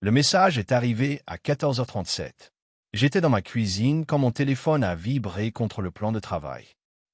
Le message est arrivé à 14h37. J'étais dans ma cuisine quand mon téléphone a vibré contre le plan de travail.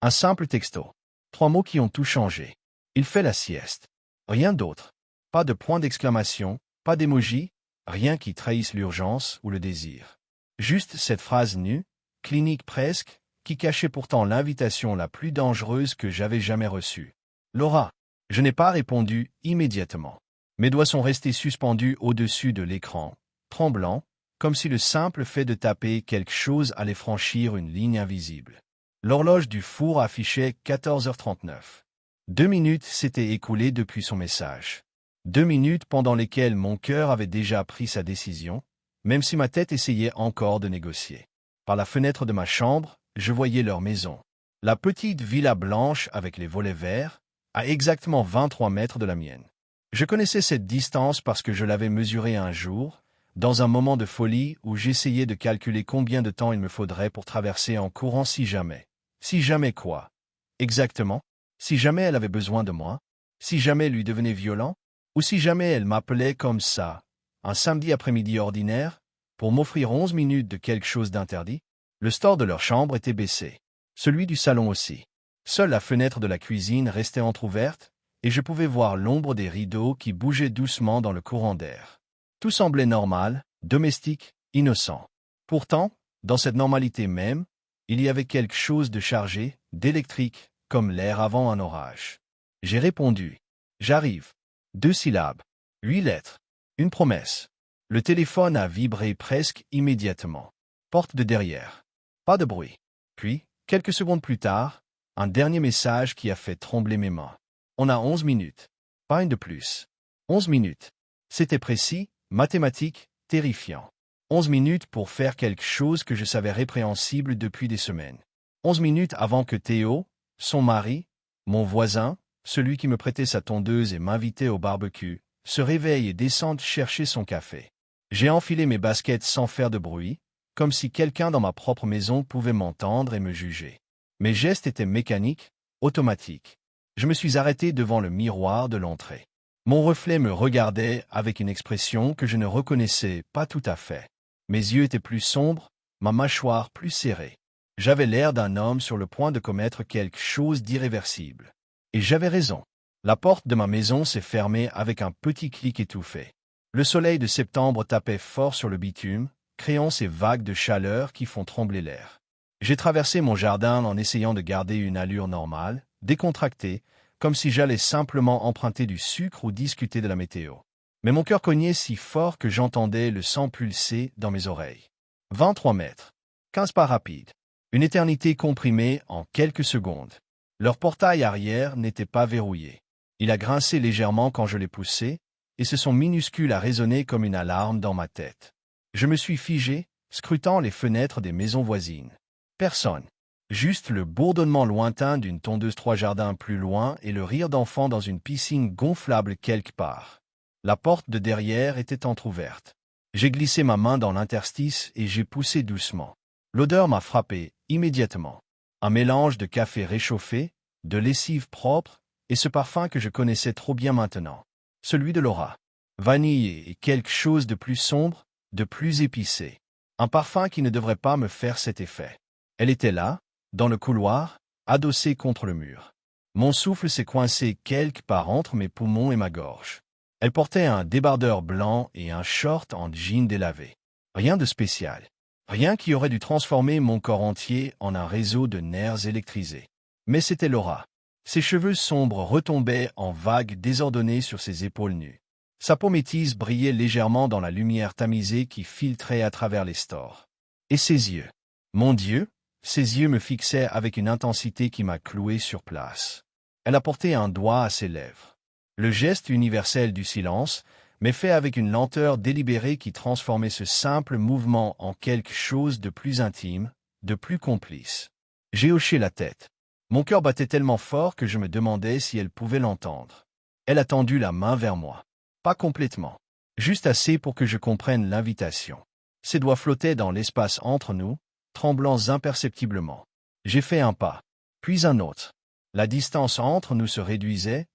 Un simple texto. 3 mots qui ont tout changé. Il fait la sieste. Rien d'autre. Pas de point d'exclamation, pas d'émoji, rien qui trahisse l'urgence ou le désir. Juste cette phrase nue, clinique presque, qui cachait pourtant l'invitation la plus dangereuse que j'avais jamais reçue. Laura. Je n'ai pas répondu immédiatement. Mes doigts sont restés suspendus au-dessus de l'écran, tremblants, comme si le simple fait de taper quelque chose allait franchir une ligne invisible. L'horloge du four affichait 14h39. 2 minutes s'étaient écoulées depuis son message. 2 minutes pendant lesquelles mon cœur avait déjà pris sa décision, même si ma tête essayait encore de négocier. Par la fenêtre de ma chambre, je voyais leur maison. La petite villa blanche avec les volets verts, à exactement 23 mètres de la mienne. Je connaissais cette distance parce que je l'avais mesurée un jour, dans un moment de folie où j'essayais de calculer combien de temps il me faudrait pour traverser en courant si jamais. Si jamais quoi? Exactement. Si jamais elle avait besoin de moi? Si jamais lui devenait violent? Ou si jamais elle m'appelait comme ça, un samedi après-midi ordinaire, pour m'offrir 11 minutes de quelque chose d'interdit? Le store de leur chambre était baissé. Celui du salon aussi. Seule la fenêtre de la cuisine restait entr'ouverte, et je pouvais voir l'ombre des rideaux qui bougeaient doucement dans le courant d'air. Tout semblait normal, domestique, innocent. Pourtant, dans cette normalité même, il y avait quelque chose de chargé, d'électrique, comme l'air avant un orage. J'ai répondu. J'arrive. 2 syllabes. 8 lettres. Une promesse. Le téléphone a vibré presque immédiatement. Porte de derrière. Pas de bruit. Puis, quelques secondes plus tard, un dernier message qui a fait trembler mes mains. On a 11 minutes. Pas une de plus. 11 minutes. C'était précis, mathématique, terrifiant. 11 minutes pour faire quelque chose que je savais répréhensible depuis des semaines. 11 minutes avant que Théo, son mari, mon voisin, celui qui me prêtait sa tondeuse et m'invitait au barbecue, se réveille et descende chercher son café. J'ai enfilé mes baskets sans faire de bruit, comme si quelqu'un dans ma propre maison pouvait m'entendre et me juger. Mes gestes étaient mécaniques, automatiques. Je me suis arrêté devant le miroir de l'entrée. Mon reflet me regardait avec une expression que je ne reconnaissais pas tout à fait. Mes yeux étaient plus sombres, ma mâchoire plus serrée. J'avais l'air d'un homme sur le point de commettre quelque chose d'irréversible. Et j'avais raison. La porte de ma maison s'est fermée avec un petit clic étouffé. Le soleil de septembre tapait fort sur le bitume, créant ces vagues de chaleur qui font trembler l'air. J'ai traversé mon jardin en essayant de garder une allure normale, décontractée, comme si j'allais simplement emprunter du sucre ou discuter de la météo. Mais mon cœur cognait si fort que j'entendais le sang pulser dans mes oreilles. 23 mètres. 15 pas rapides. Une éternité comprimée en quelques secondes. Leur portail arrière n'était pas verrouillé. Il a grincé légèrement quand je l'ai poussé, et ce son minuscule a résonné comme une alarme dans ma tête. Je me suis figé, scrutant les fenêtres des maisons voisines. Personne. Juste le bourdonnement lointain d'une tondeuse 3 jardins plus loin et le rire d'enfant dans une piscine gonflable quelque part. La porte de derrière était entr'ouverte. J'ai glissé ma main dans l'interstice et j'ai poussé doucement. L'odeur m'a frappé immédiatement. Un mélange de café réchauffé, de lessive propre et ce parfum que je connaissais trop bien maintenant. Celui de Laura. Vanille et quelque chose de plus sombre, de plus épicé. Un parfum qui ne devrait pas me faire cet effet. Elle était là, dans le couloir, adossée contre le mur. Mon souffle s'est coincé quelque part entre mes poumons et ma gorge. Elle portait un débardeur blanc et un short en jean délavé. Rien de spécial. Rien qui aurait dû transformer mon corps entier en un réseau de nerfs électrisés. Mais c'était Laura. Ses cheveux sombres retombaient en vagues désordonnées sur ses épaules nues. Sa peau métisse brillait légèrement dans la lumière tamisée qui filtrait à travers les stores. Et ses yeux. Mon Dieu, ses yeux me fixaient avec une intensité qui m'a cloué sur place. Elle a porté un doigt à ses lèvres. Le geste universel du silence, mais fait avec une lenteur délibérée qui transformait ce simple mouvement en quelque chose de plus intime, de plus complice. J'ai hoché la tête. Mon cœur battait tellement fort que je me demandais si elle pouvait l'entendre. Elle a tendu la main vers moi. Pas complètement. Juste assez pour que je comprenne l'invitation. Ses doigts flottaient dans l'espace entre nous, tremblants imperceptiblement. J'ai fait un pas, puis un autre. La distance entre nous se réduisait,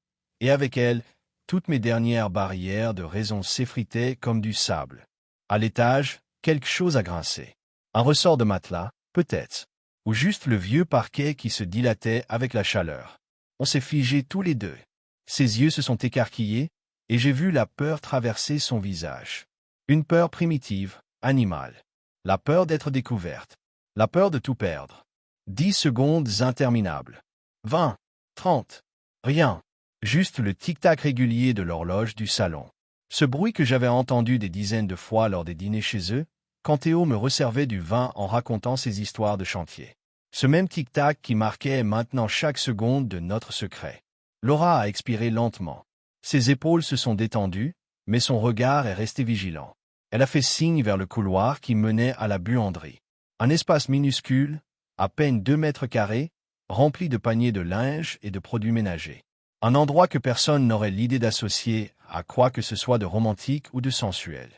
et avec elle, Toutes mes dernières barrières de raison s'effritaient comme du sable. À l'étage, quelque chose a grincé. Un ressort de matelas, peut-être. Ou juste le vieux parquet qui se dilatait avec la chaleur. On s'est figés tous les deux. Ses yeux se sont écarquillés, et j'ai vu la peur traverser son visage. Une peur primitive, animale. La peur d'être découverte. La peur de tout perdre. 10 secondes interminables. 20, 30, rien. Juste le tic-tac régulier de l'horloge du salon. Ce bruit que j'avais entendu des dizaines de fois lors des dîners chez eux, quand Théo me resservait du vin en racontant ses histoires de chantier. Ce même tic-tac qui marquait maintenant chaque seconde de notre secret. Laura a expiré lentement. Ses épaules se sont détendues, mais son regard est resté vigilant. Elle a fait signe vers le couloir qui menait à la buanderie. Un espace minuscule, à peine 2 mètres carrés, rempli de paniers de linge et de produits ménagers. Un endroit que personne n'aurait l'idée d'associer à quoi que ce soit de romantique ou de sensuel.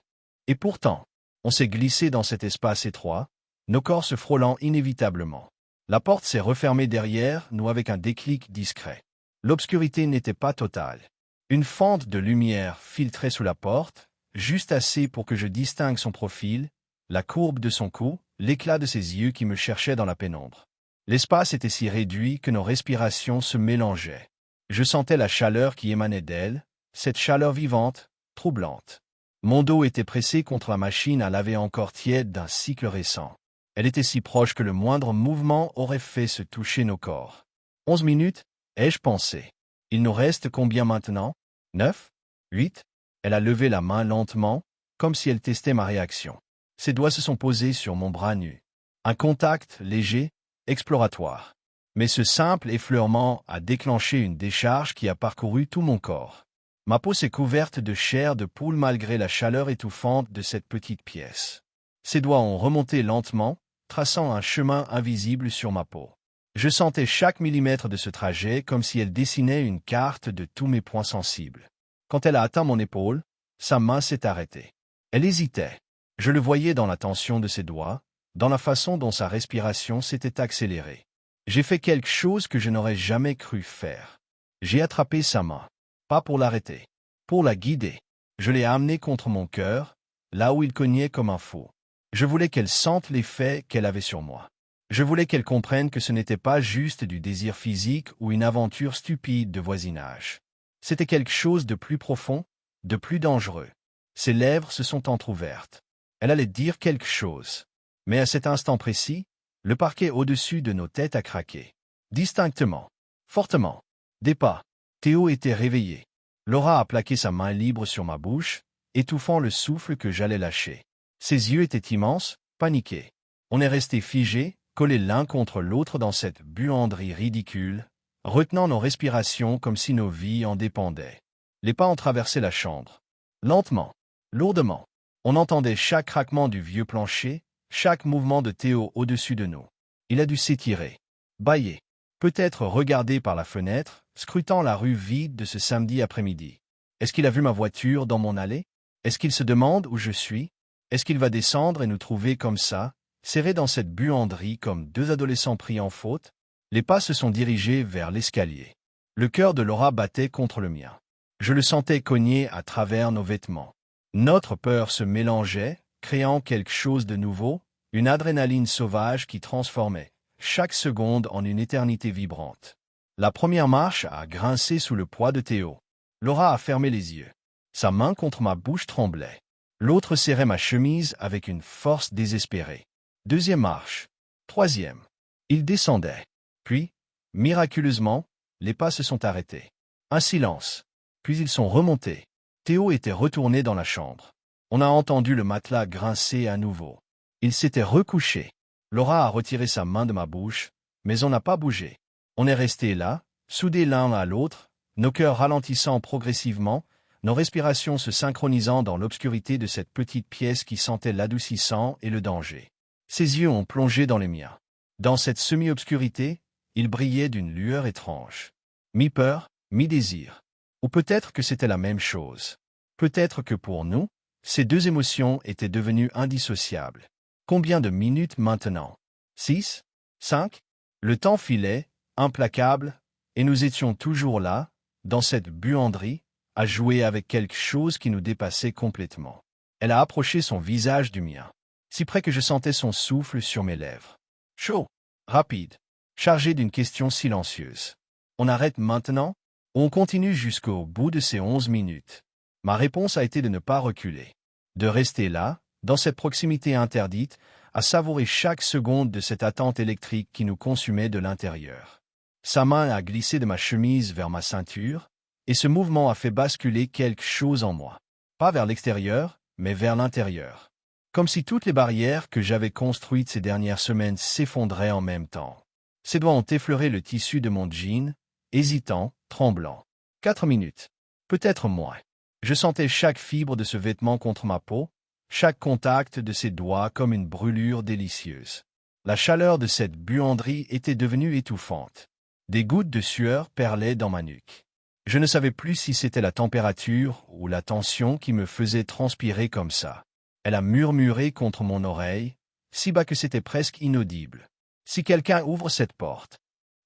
Et pourtant, on s'est glissé dans cet espace étroit, nos corps se frôlant inévitablement. La porte s'est refermée derrière nous avec un déclic discret. L'obscurité n'était pas totale. Une fente de lumière filtrait sous la porte, juste assez pour que je distingue son profil, la courbe de son cou, l'éclat de ses yeux qui me cherchaient dans la pénombre. L'espace était si réduit que nos respirations se mélangeaient. Je sentais la chaleur qui émanait d'elle, cette chaleur vivante, troublante. Mon dos était pressé contre la machine à laver encore tiède d'un cycle récent. Elle était si proche que le moindre mouvement aurait fait se toucher nos corps. 11 minutes, ai-je pensé. Il nous reste combien maintenant? 9? 8? Elle a levé la main lentement, comme si elle testait ma réaction. Ses doigts se sont posés sur mon bras nu. Un contact léger, exploratoire. Mais ce simple effleurement a déclenché une décharge qui a parcouru tout mon corps. Ma peau s'est couverte de chair de poule malgré la chaleur étouffante de cette petite pièce. Ses doigts ont remonté lentement, traçant un chemin invisible sur ma peau. Je sentais chaque millimètre de ce trajet comme si elle dessinait une carte de tous mes points sensibles. Quand elle a atteint mon épaule, sa main s'est arrêtée. Elle hésitait. Je le voyais dans la tension de ses doigts, dans la façon dont sa respiration s'était accélérée. J'ai fait quelque chose que je n'aurais jamais cru faire. J'ai attrapé sa main. Pas pour l'arrêter. Pour la guider. Je l'ai amenée contre mon cœur, là où il cognait comme un fou. Je voulais qu'elle sente l'effet qu'elle avait sur moi. Je voulais qu'elle comprenne que ce n'était pas juste du désir physique ou une aventure stupide de voisinage. C'était quelque chose de plus profond, de plus dangereux. Ses lèvres se sont entr'ouvertes. Elle allait dire quelque chose. Mais à cet instant précis, le parquet au-dessus de nos têtes a craqué. Distinctement. Fortement. Des pas. Théo était réveillé. Laura a plaqué sa main libre sur ma bouche, étouffant le souffle que j'allais lâcher. Ses yeux étaient immenses, paniqués. On est restés figés, collés l'un contre l'autre dans cette buanderie ridicule, retenant nos respirations comme si nos vies en dépendaient. Les pas ont traversé la chambre. Lentement, lourdement. On entendait chaque craquement du vieux plancher, chaque mouvement de Théo au-dessus de nous. Il a dû s'étirer, bâiller, peut-être regarder par la fenêtre, scrutant la rue vide de ce samedi après-midi. Est-ce qu'il a vu ma voiture dans mon allée? Est-ce qu'il se demande où je suis? Est-ce qu'il va descendre et nous trouver comme ça, serrés dans cette buanderie comme deux adolescents pris en faute? Les pas se sont dirigés vers l'escalier. Le cœur de Laura battait contre le mien. Je le sentais cogner à travers nos vêtements. Notre peur se mélangeait, créant quelque chose de nouveau, une adrénaline sauvage qui transformait chaque seconde en une éternité vibrante. La première marche a grincé sous le poids de Théo. Laura a fermé les yeux. Sa main contre ma bouche tremblait. L'autre serrait ma chemise avec une force désespérée. Deuxième marche. Troisième. Il descendait. Puis, miraculeusement, les pas se sont arrêtés. Un silence. Puis ils sont remontés. Théo était retourné dans la chambre. On a entendu le matelas grincer à nouveau. Il s'était recouché. Laura a retiré sa main de ma bouche, mais on n'a pas bougé. On est restés là, soudés l'un à l'autre, nos cœurs ralentissant progressivement, nos respirations se synchronisant dans l'obscurité de cette petite pièce qui sentait l'adoucissant et le danger. Ses yeux ont plongé dans les miens. Dans cette semi-obscurité, ils brillaient d'une lueur étrange. Mi-peur, mi-désir. Ou peut-être que c'était la même chose. Peut-être que pour nous, ces deux émotions étaient devenues indissociables. Combien de minutes maintenant? 6? 5? Le temps filait, implacable, et nous étions toujours là, dans cette buanderie, à jouer avec quelque chose qui nous dépassait complètement. Elle a approché son visage du mien, si près que je sentais son souffle sur mes lèvres. Chaud, rapide, chargé d'une question silencieuse. On arrête maintenant ou on continue jusqu'au bout de ces 11 minutes? Ma réponse a été de ne pas reculer, de rester là, dans cette proximité interdite, à savourer chaque seconde de cette attente électrique qui nous consumait de l'intérieur. Sa main a glissé de ma chemise vers ma ceinture, et ce mouvement a fait basculer quelque chose en moi. Pas vers l'extérieur, mais vers l'intérieur. Comme si toutes les barrières que j'avais construites ces dernières semaines s'effondraient en même temps. Ses doigts ont effleuré le tissu de mon jean, hésitant, tremblant. 4 minutes. Peut-être moins. Je sentais chaque fibre de ce vêtement contre ma peau, chaque contact de ses doigts comme une brûlure délicieuse. La chaleur de cette buanderie était devenue étouffante. Des gouttes de sueur perlaient dans ma nuque. Je ne savais plus si c'était la température ou la tension qui me faisait transpirer comme ça. Elle a murmuré contre mon oreille, si bas que c'était presque inaudible. Si quelqu'un ouvre cette porte.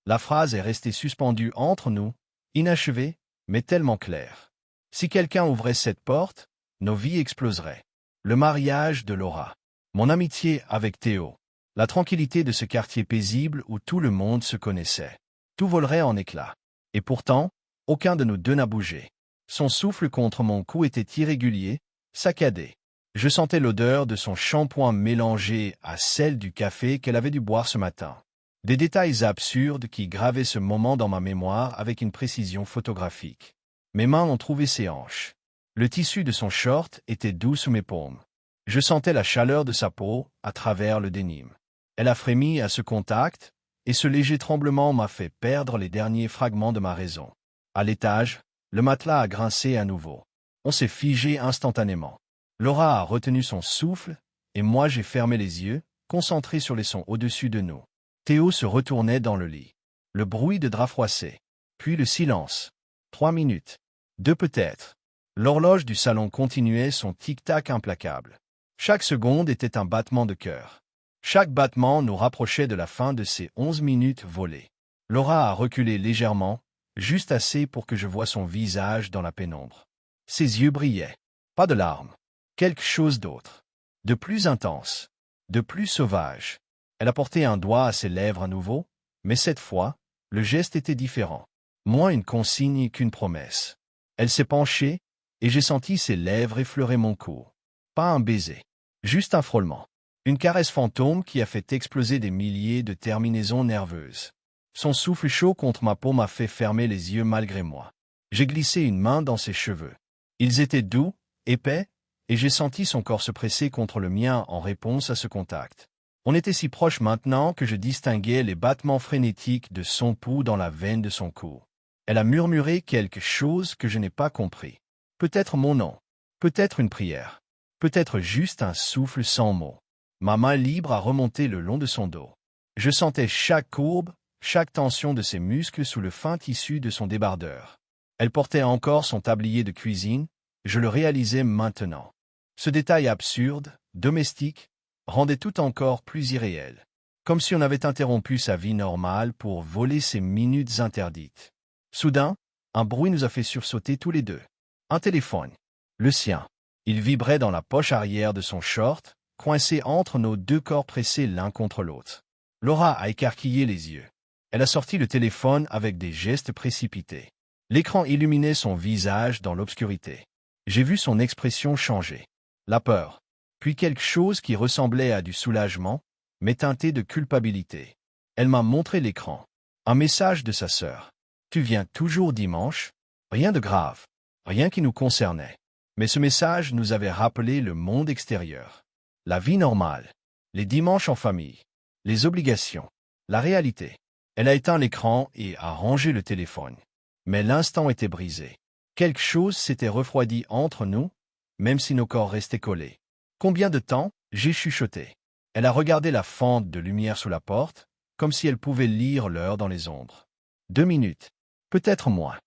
La phrase est restée suspendue entre nous, inachevée, mais tellement claire. Si quelqu'un ouvrait cette porte, nos vies exploseraient. Le mariage de Laura. Mon amitié avec Théo. La tranquillité de ce quartier paisible où tout le monde se connaissait. Tout volerait en éclats. Et pourtant, aucun de nous deux n'a bougé. Son souffle contre mon cou était irrégulier, saccadé. Je sentais l'odeur de son shampoing mélangée à celle du café qu'elle avait dû boire ce matin. Des détails absurdes qui gravaient ce moment dans ma mémoire avec une précision photographique. Mes mains ont trouvé ses hanches. Le tissu de son short était doux sous mes paumes. Je sentais la chaleur de sa peau à travers le dénime. Elle a frémi à ce contact, et ce léger tremblement m'a fait perdre les derniers fragments de ma raison. À l'étage, le matelas a grincé à nouveau. On s'est figé instantanément. Laura a retenu son souffle, et moi j'ai fermé les yeux, concentré sur les sons au-dessus de nous. Théo se retournait dans le lit. Le bruit de draps froissés. Puis le silence. 3 minutes. 2 peut-être. L'horloge du salon continuait son tic-tac implacable. Chaque seconde était un battement de cœur. Chaque battement nous rapprochait de la fin de ces 11 minutes volées. Laura a reculé légèrement, juste assez pour que je voie son visage dans la pénombre. Ses yeux brillaient. Pas de larmes. Quelque chose d'autre. De plus intense. De plus sauvage. Elle a porté un doigt à ses lèvres à nouveau, mais cette fois, le geste était différent. Moins une consigne qu'une promesse. Elle s'est penchée, et j'ai senti ses lèvres effleurer mon cou. Pas un baiser. Juste un frôlement. Une caresse fantôme qui a fait exploser des milliers de terminaisons nerveuses. Son souffle chaud contre ma peau m'a fait fermer les yeux malgré moi. J'ai glissé une main dans ses cheveux. Ils étaient doux, épais, et j'ai senti son corps se presser contre le mien en réponse à ce contact. On était si proches maintenant que je distinguais les battements frénétiques de son pouls dans la veine de son cou. Elle a murmuré quelque chose que je n'ai pas compris. Peut-être mon nom. Peut-être une prière. Peut-être juste un souffle sans mots. Ma main libre a remonté le long de son dos. Je sentais chaque courbe, chaque tension de ses muscles sous le fin tissu de son débardeur. Elle portait encore son tablier de cuisine, je le réalisais maintenant. Ce détail absurde, domestique, rendait tout encore plus irréel. Comme si on avait interrompu sa vie normale pour voler ses minutes interdites. Soudain, un bruit nous a fait sursauter tous les deux. Un téléphone. Le sien. Il vibrait dans la poche arrière de son short, coincé entre nos deux corps pressés l'un contre l'autre. Laura a écarquillé les yeux. Elle a sorti le téléphone avec des gestes précipités. L'écran illuminait son visage dans l'obscurité. J'ai vu son expression changer. La peur. Puis quelque chose qui ressemblait à du soulagement, mais teinté de culpabilité. Elle m'a montré l'écran. Un message de sa sœur. Tu viens toujours dimanche? Rien de grave. Rien qui nous concernait. Mais ce message nous avait rappelé le monde extérieur. La vie normale. Les dimanches en famille. Les obligations. La réalité. Elle a éteint l'écran et a rangé le téléphone. Mais l'instant était brisé. Quelque chose s'était refroidi entre nous, même si nos corps restaient collés. Combien de temps? J'ai chuchoté. Elle a regardé la fente de lumière sous la porte, comme si elle pouvait lire l'heure dans les ombres. 2 minutes. Peut-être moins.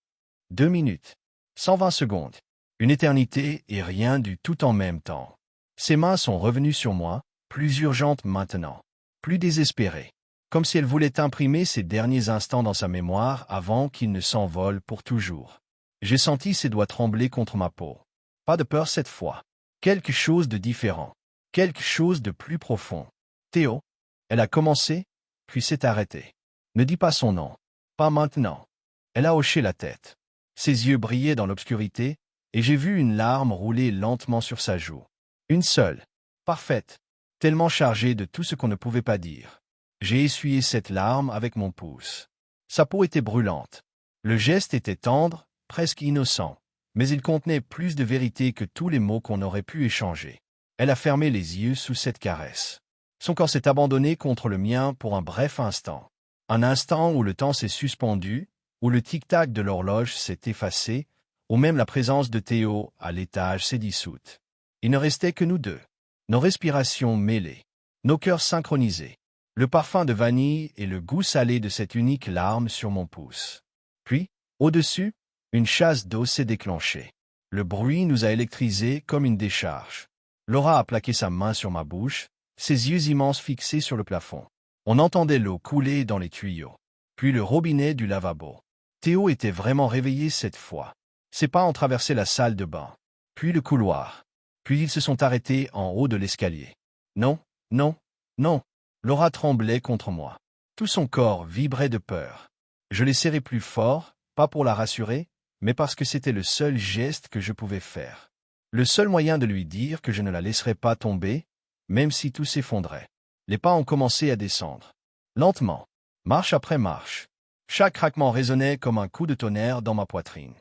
2 minutes. 120 secondes. Une éternité et rien du tout en même temps. Ses mains sont revenues sur moi, plus urgentes maintenant. Plus désespérées. Comme si elle voulait imprimer ces derniers instants dans sa mémoire avant qu'ils ne s'envolent pour toujours. J'ai senti ses doigts trembler contre ma peau. Pas de peur cette fois. Quelque chose de différent. Quelque chose de plus profond. Théo. Elle a commencé, puis s'est arrêtée. Ne dis pas son nom. Pas maintenant. Elle a hoché la tête. Ses yeux brillaient dans l'obscurité, et j'ai vu une larme rouler lentement sur sa joue. Une seule. Parfaite. Tellement chargée de tout ce qu'on ne pouvait pas dire. J'ai essuyé cette larme avec mon pouce. Sa peau était brûlante. Le geste était tendre, presque innocent, mais il contenait plus de vérité que tous les mots qu'on aurait pu échanger. Elle a fermé les yeux sous cette caresse. Son corps s'est abandonné contre le mien pour un bref instant. Un instant où le temps s'est suspendu, où le tic-tac de l'horloge s'est effacé, où même la présence de Théo à l'étage s'est dissoute. Il ne restait que nous deux. Nos respirations mêlées, nos cœurs synchronisés, le parfum de vanille et le goût salé de cette unique larme sur mon pouce. Puis, au-dessus, une chasse d'eau s'est déclenchée. Le bruit nous a électrisés comme une décharge. Laura a plaqué sa main sur ma bouche, ses yeux immenses fixés sur le plafond. On entendait l'eau couler dans les tuyaux, puis le robinet du lavabo. Théo était vraiment réveillé cette fois. Ses pas ont traversé la salle de bain, puis le couloir. Puis ils se sont arrêtés en haut de l'escalier. Non, non, non. Laura tremblait contre moi. Tout son corps vibrait de peur. Je l'ai serrée plus fort, pas pour la rassurer, mais parce que c'était le seul geste que je pouvais faire. Le seul moyen de lui dire que je ne la laisserais pas tomber, même si tout s'effondrait. Les pas ont commencé à descendre. Lentement, marche après marche. Chaque craquement résonnait comme un coup de tonnerre dans ma poitrine.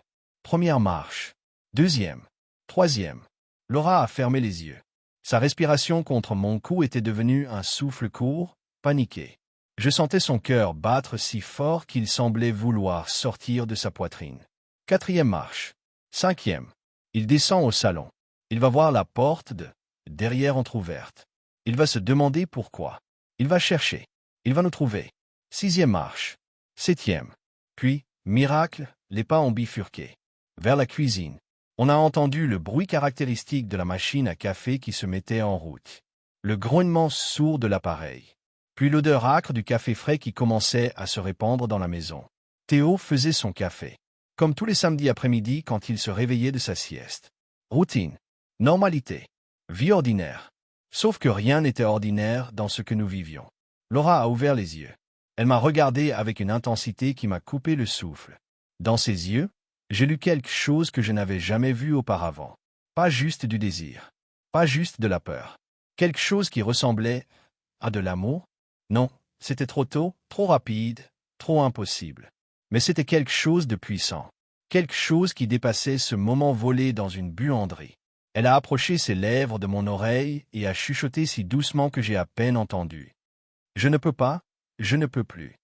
Première marche. Deuxième. Troisième. Laura a fermé les yeux. Sa respiration contre mon cou était devenue un souffle court, paniqué. Je sentais son cœur battre si fort qu'il semblait vouloir sortir de sa poitrine. Quatrième marche. Cinquième. Il descend au salon. Il va voir la porte derrière entr'ouverte. Il va se demander pourquoi. Il va chercher. Il va nous trouver. Sixième marche. Septième. Puis, miracle, les pas ont bifurqué. Vers la cuisine. On a entendu le bruit caractéristique de la machine à café qui se mettait en route. Le grognement sourd de l'appareil. Puis l'odeur âcre du café frais qui commençait à se répandre dans la maison. Théo faisait son café. Comme tous les samedis après-midi quand il se réveillait de sa sieste. Routine. Normalité. Vie ordinaire. Sauf que rien n'était ordinaire dans ce que nous vivions. Laura a ouvert les yeux. Elle m'a regardé avec une intensité qui m'a coupé le souffle. Dans ses yeux, j'ai lu quelque chose que je n'avais jamais vu auparavant. Pas juste du désir. Pas juste de la peur. Quelque chose qui ressemblait à de l'amour. Non, c'était trop tôt, trop rapide, trop impossible. Mais c'était quelque chose de puissant. Quelque chose qui dépassait ce moment volé dans une buanderie. Elle a approché ses lèvres de mon oreille et a chuchoté si doucement que j'ai à peine entendu. Je ne peux pas, je ne peux plus.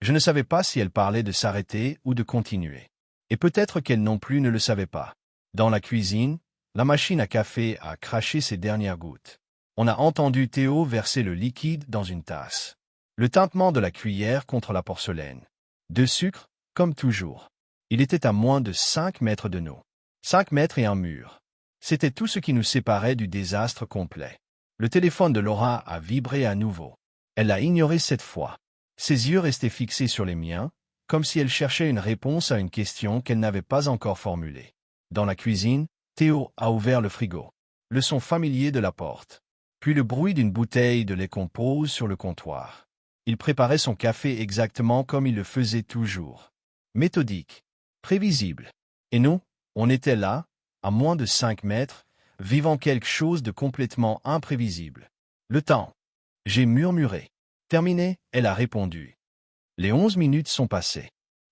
Je ne savais pas si elle parlait de s'arrêter ou de continuer. Et peut-être qu'elle non plus ne le savait pas. Dans la cuisine, la machine à café a craché ses dernières gouttes. On a entendu Théo verser le liquide dans une tasse. Le tintement de la cuillère contre la porcelaine. De sucre, comme toujours. Il était à moins de 5 mètres de nous. 5 mètres et un mur. C'était tout ce qui nous séparait du désastre complet. Le téléphone de Laura a vibré à nouveau. Elle l'a ignoré cette fois. Ses yeux restaient fixés sur les miens, comme si elle cherchait une réponse à une question qu'elle n'avait pas encore formulée. Dans la cuisine, Théo a ouvert le frigo. Le son familier de la porte. Puis le bruit d'une bouteille de lait qu'on pose sur le comptoir. Il préparait son café exactement comme il le faisait toujours. Méthodique. Prévisible. Et nous, on était là, à moins de 5 mètres, vivant quelque chose de complètement imprévisible. Le temps. J'ai murmuré. Terminé, elle a répondu. Les 11 minutes sont passées.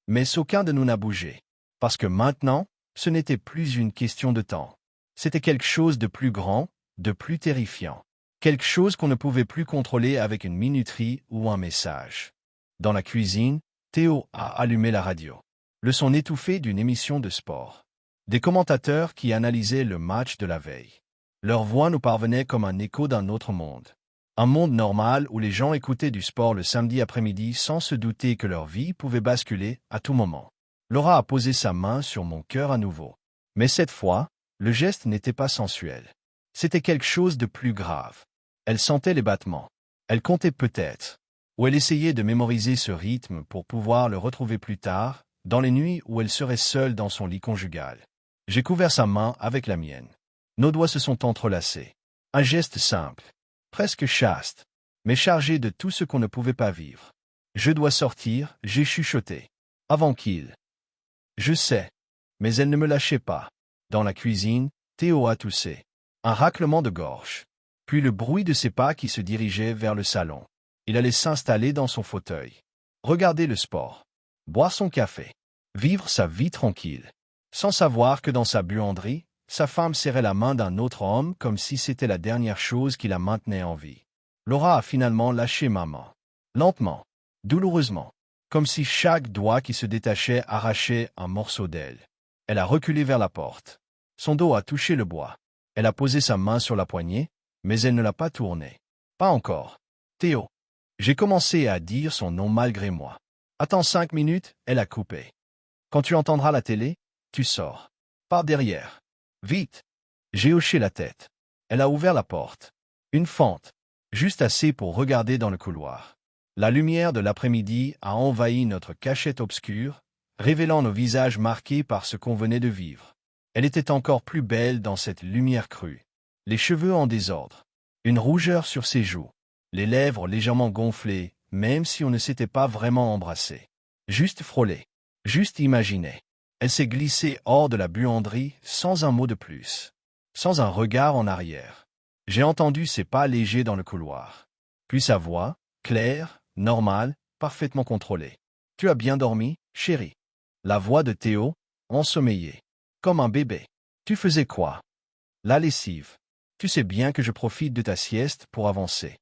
Mais aucun de nous n'a bougé. Parce que maintenant, ce n'était plus une question de temps. C'était quelque chose de plus grand, de plus terrifiant. Quelque chose qu'on ne pouvait plus contrôler avec une minuterie ou un message. Dans la cuisine, Théo a allumé la radio. Le son étouffé d'une émission de sport. Des commentateurs qui analysaient le match de la veille. Leur voix nous parvenait comme un écho d'un autre monde. Un monde normal où les gens écoutaient du sport le samedi après-midi sans se douter que leur vie pouvait basculer à tout moment. Laura a posé sa main sur mon cœur à nouveau. Mais cette fois, le geste n'était pas sensuel. C'était quelque chose de plus grave. Elle sentait les battements. Elle comptait peut-être. Ou elle essayait de mémoriser ce rythme pour pouvoir le retrouver plus tard, dans les nuits où elle serait seule dans son lit conjugal. J'ai couvert sa main avec la mienne. Nos doigts se sont entrelacés. Un geste simple, presque chaste, mais chargé de tout ce qu'on ne pouvait pas vivre. Je dois sortir, j'ai chuchoté. Avant qu'il. Je sais. Mais elle ne me lâchait pas. Dans la cuisine, Théo a toussé. Un raclement de gorge. Puis le bruit de ses pas qui se dirigeaient vers le salon. Il allait s'installer dans son fauteuil. Regarder le sport. Boire son café. Vivre sa vie tranquille. Sans savoir que dans sa buanderie, sa femme serrait la main d'un autre homme comme si c'était la dernière chose qui la maintenait en vie. Laura a finalement lâché ma main. Lentement. Douloureusement. Comme si chaque doigt qui se détachait arrachait un morceau d'elle. Elle a reculé vers la porte. Son dos a touché le bois. Elle a posé sa main sur la poignée, mais elle ne l'a pas tournée. Pas encore. Théo. J'ai commencé à dire son nom malgré moi. Attends 5 minutes, elle a coupé. Quand tu entendras la télé, tu sors. Par derrière. Vite. J'ai hoché la tête. Elle a ouvert la porte. Une fente. Juste assez pour regarder dans le couloir. La lumière de l'après-midi a envahi notre cachette obscure, révélant nos visages marqués par ce qu'on venait de vivre. Elle était encore plus belle dans cette lumière crue. Les cheveux en désordre. Une rougeur sur ses joues. Les lèvres légèrement gonflées, même si on ne s'était pas vraiment embrassé. Juste frôlé. Juste imaginé. Elle s'est glissée hors de la buanderie sans un mot de plus. Sans un regard en arrière. J'ai entendu ses pas légers dans le couloir. Puis sa voix, claire, normale, parfaitement contrôlée. « Tu as bien dormi, chérie ?» La voix de Théo, ensommeillée. Comme un bébé. « Tu faisais quoi ?»« La lessive. Tu sais bien que je profite de ta sieste pour avancer. »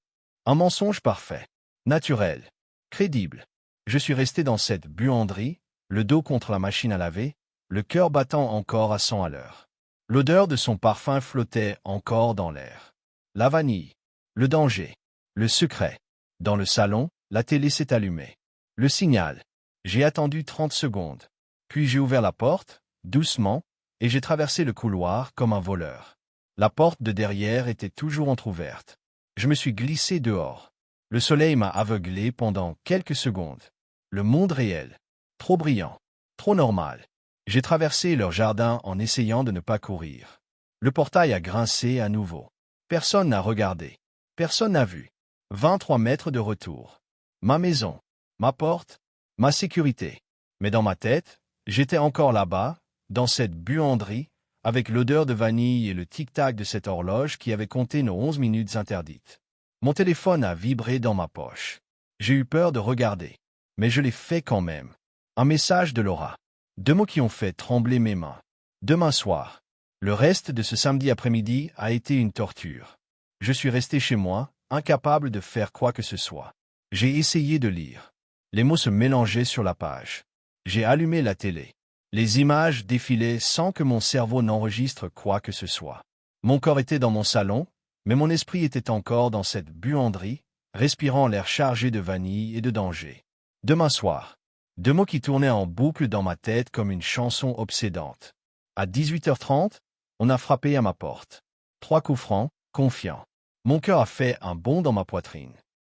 Un mensonge parfait. Naturel. Crédible. Je suis resté dans cette buanderie, le dos contre la machine à laver, le cœur battant encore à 100 à l'heure. L'odeur de son parfum flottait encore dans l'air. La vanille. Le danger. Le secret. Dans le salon, la télé s'est allumée. Le signal. J'ai attendu 30 secondes. Puis j'ai ouvert la porte, doucement, et j'ai traversé le couloir comme un voleur. La porte de derrière était toujours entr'ouverte. Je me suis glissé dehors. Le soleil m'a aveuglé pendant quelques secondes. Le monde réel. Trop brillant. Trop normal. J'ai traversé leur jardin en essayant de ne pas courir. Le portail a grincé à nouveau. Personne n'a regardé. Personne n'a vu. 23 mètres de retour. Ma maison. Ma porte. Ma sécurité. Mais dans ma tête, j'étais encore là-bas, dans cette buanderie, avec l'odeur de vanille et le tic-tac de cette horloge qui avait compté nos 11 minutes interdites. Mon téléphone a vibré dans ma poche. J'ai eu peur de regarder. Mais je l'ai fait quand même. Un message de Laura. 2 mots qui ont fait trembler mes mains. Demain soir. Le reste de ce samedi après-midi a été une torture. Je suis resté chez moi, incapable de faire quoi que ce soit. J'ai essayé de lire. Les mots se mélangeaient sur la page. J'ai allumé la télé. Les images défilaient sans que mon cerveau n'enregistre quoi que ce soit. Mon corps était dans mon salon, mais mon esprit était encore dans cette buanderie, respirant l'air chargé de vanille et de danger. Demain soir. 2 mots qui tournaient en boucle dans ma tête comme une chanson obsédante. À 18h30, on a frappé à ma porte. 3 coups francs, confiants. Mon cœur a fait un bond dans ma poitrine.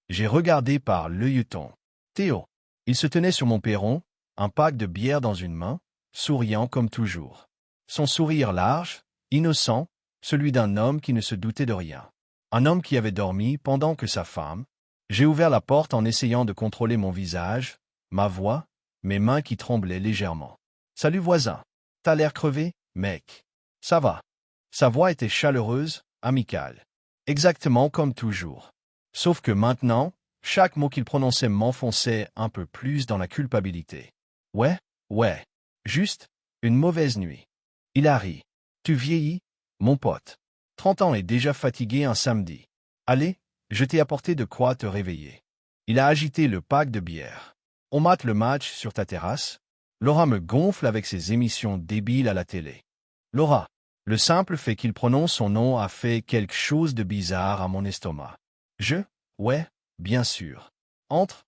J'ai regardé par l'œilleton. Théo. Il se tenait sur mon perron, un pack de bière dans une main, souriant comme toujours. Son sourire large, innocent, celui d'un homme qui ne se doutait de rien. Un homme qui avait dormi pendant que sa femme... J'ai ouvert la porte en essayant de contrôler mon visage, ma voix, mes mains qui tremblaient légèrement. « Salut voisin. T'as l'air crevé, mec. Ça va. » Sa voix était chaleureuse, amicale. Exactement comme toujours. Sauf que maintenant, chaque mot qu'il prononçait m'enfonçait un peu plus dans la culpabilité. « Ouais. Juste, une mauvaise nuit. » Il a ri. « Tu vieillis, mon pote. 30 ans et déjà fatigué un samedi. Allez, je t'ai apporté de quoi te réveiller. » Il a agité le pack de bière. « On mate le match sur ta terrasse. » Laura me gonfle avec ses émissions débiles à la télé. Laura. Le simple fait qu'il prononce son nom a fait quelque chose de bizarre à mon estomac. Ouais, bien sûr. Entre.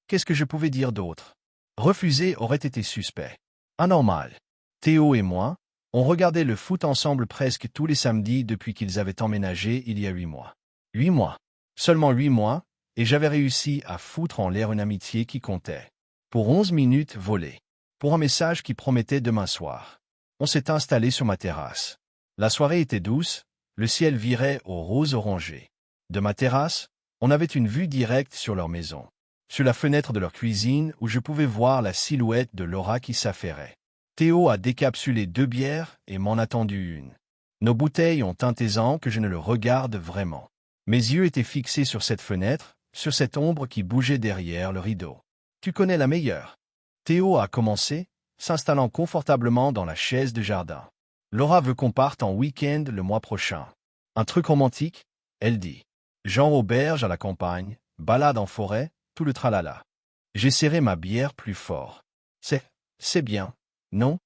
Qu'est-ce que je pouvais dire d'autre? Refuser aurait été suspect. Anormal. Théo et moi, on regardait le foot ensemble presque tous les samedis depuis qu'ils avaient emménagé il y a 8 mois. 8 mois. Seulement 8 mois, et j'avais réussi à foutre en l'air une amitié qui comptait. Pour 11 minutes volées. pour un message qui promettait demain soir. On s'est installé sur ma terrasse. La soirée était douce, le ciel virait au rose orangé. De ma terrasse, on avait une vue directe sur leur maison, sur la fenêtre de leur cuisine où je pouvais voir la silhouette de Laura qui s'affairait. Théo a décapsulé 2 bières et m'en a tendu une. Nos bouteilles ont un taisant que je ne le regarde vraiment. Mes yeux étaient fixés sur cette fenêtre, sur cette ombre qui bougeait derrière le rideau. Tu connais la meilleure. Théo a commencé, s'installant confortablement dans la chaise de jardin. Laura veut qu'on parte en week-end le mois prochain. Un truc romantique, elle dit. Genre auberge à la campagne, balade en forêt, tout le tralala. J'ai serré ma bière plus fort. C'est bien, non?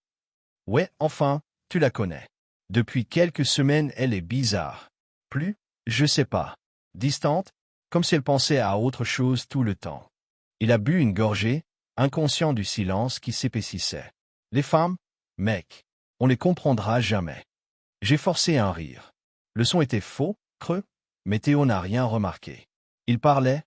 Ouais, enfin, tu la connais. Depuis quelques semaines, elle est bizarre. Plus? Je sais pas. Distante, comme si elle pensait à autre chose tout le temps. Il a bu une gorgée, inconscient du silence qui s'épaississait. Les femmes, mec, on les comprendra jamais. J'ai forcé un rire. Le son était faux, creux, mais Théo n'a rien remarqué. Il parlait.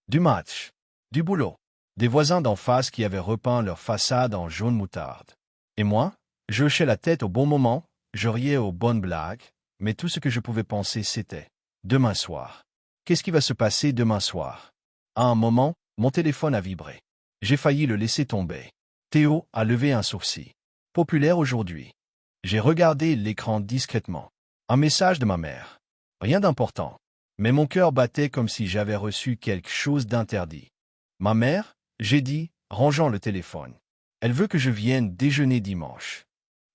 Du match, du boulot, des voisins d'en face qui avaient repeint leur façade en jaune moutarde. Et moi, je hochais la tête au bon moment, je riais aux bonnes blagues, mais tout ce que je pouvais penser c'était « demain soir ». Qu'est-ce qui va se passer demain soir? À un moment, mon téléphone a vibré. J'ai failli le laisser tomber. Théo a levé un sourcil. Populaire aujourd'hui. J'ai regardé l'écran discrètement. Un message de ma mère. Rien d'important. Mais mon cœur battait comme si j'avais reçu quelque chose d'interdit. Ma mère, j'ai dit, rangeant le téléphone. Elle veut que je vienne déjeuner dimanche.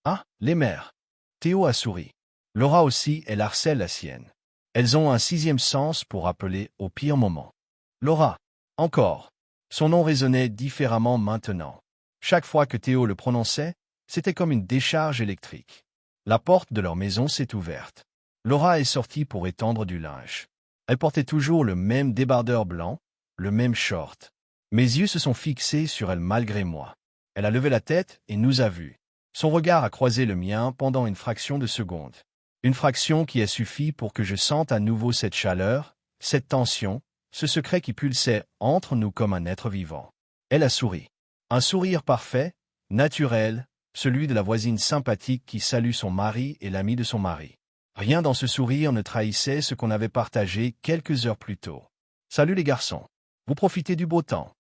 Ah, les mères. Théo a souri. Laura aussi, elle harcèle la sienne. Elles ont un 6e sens pour appeler au pire moment. Laura. Encore. Son nom résonnait différemment maintenant. Chaque fois que Théo le prononçait, c'était comme une décharge électrique. La porte de leur maison s'est ouverte. Laura est sortie pour étendre du linge. Elle portait toujours le même débardeur blanc, le même short. Mes yeux se sont fixés sur elle malgré moi. Elle a levé la tête et nous a vus. Son regard a croisé le mien pendant une fraction de seconde. Une fraction qui a suffi pour que je sente à nouveau cette chaleur, cette tension, ce secret qui pulsait entre nous comme un être vivant. Elle a souri. Un sourire parfait, naturel, celui de la voisine sympathique qui salue son mari et l'ami de son mari. Rien dans ce sourire ne trahissait ce qu'on avait partagé quelques heures plus tôt. « Salut les garçons. Vous profitez du beau temps. »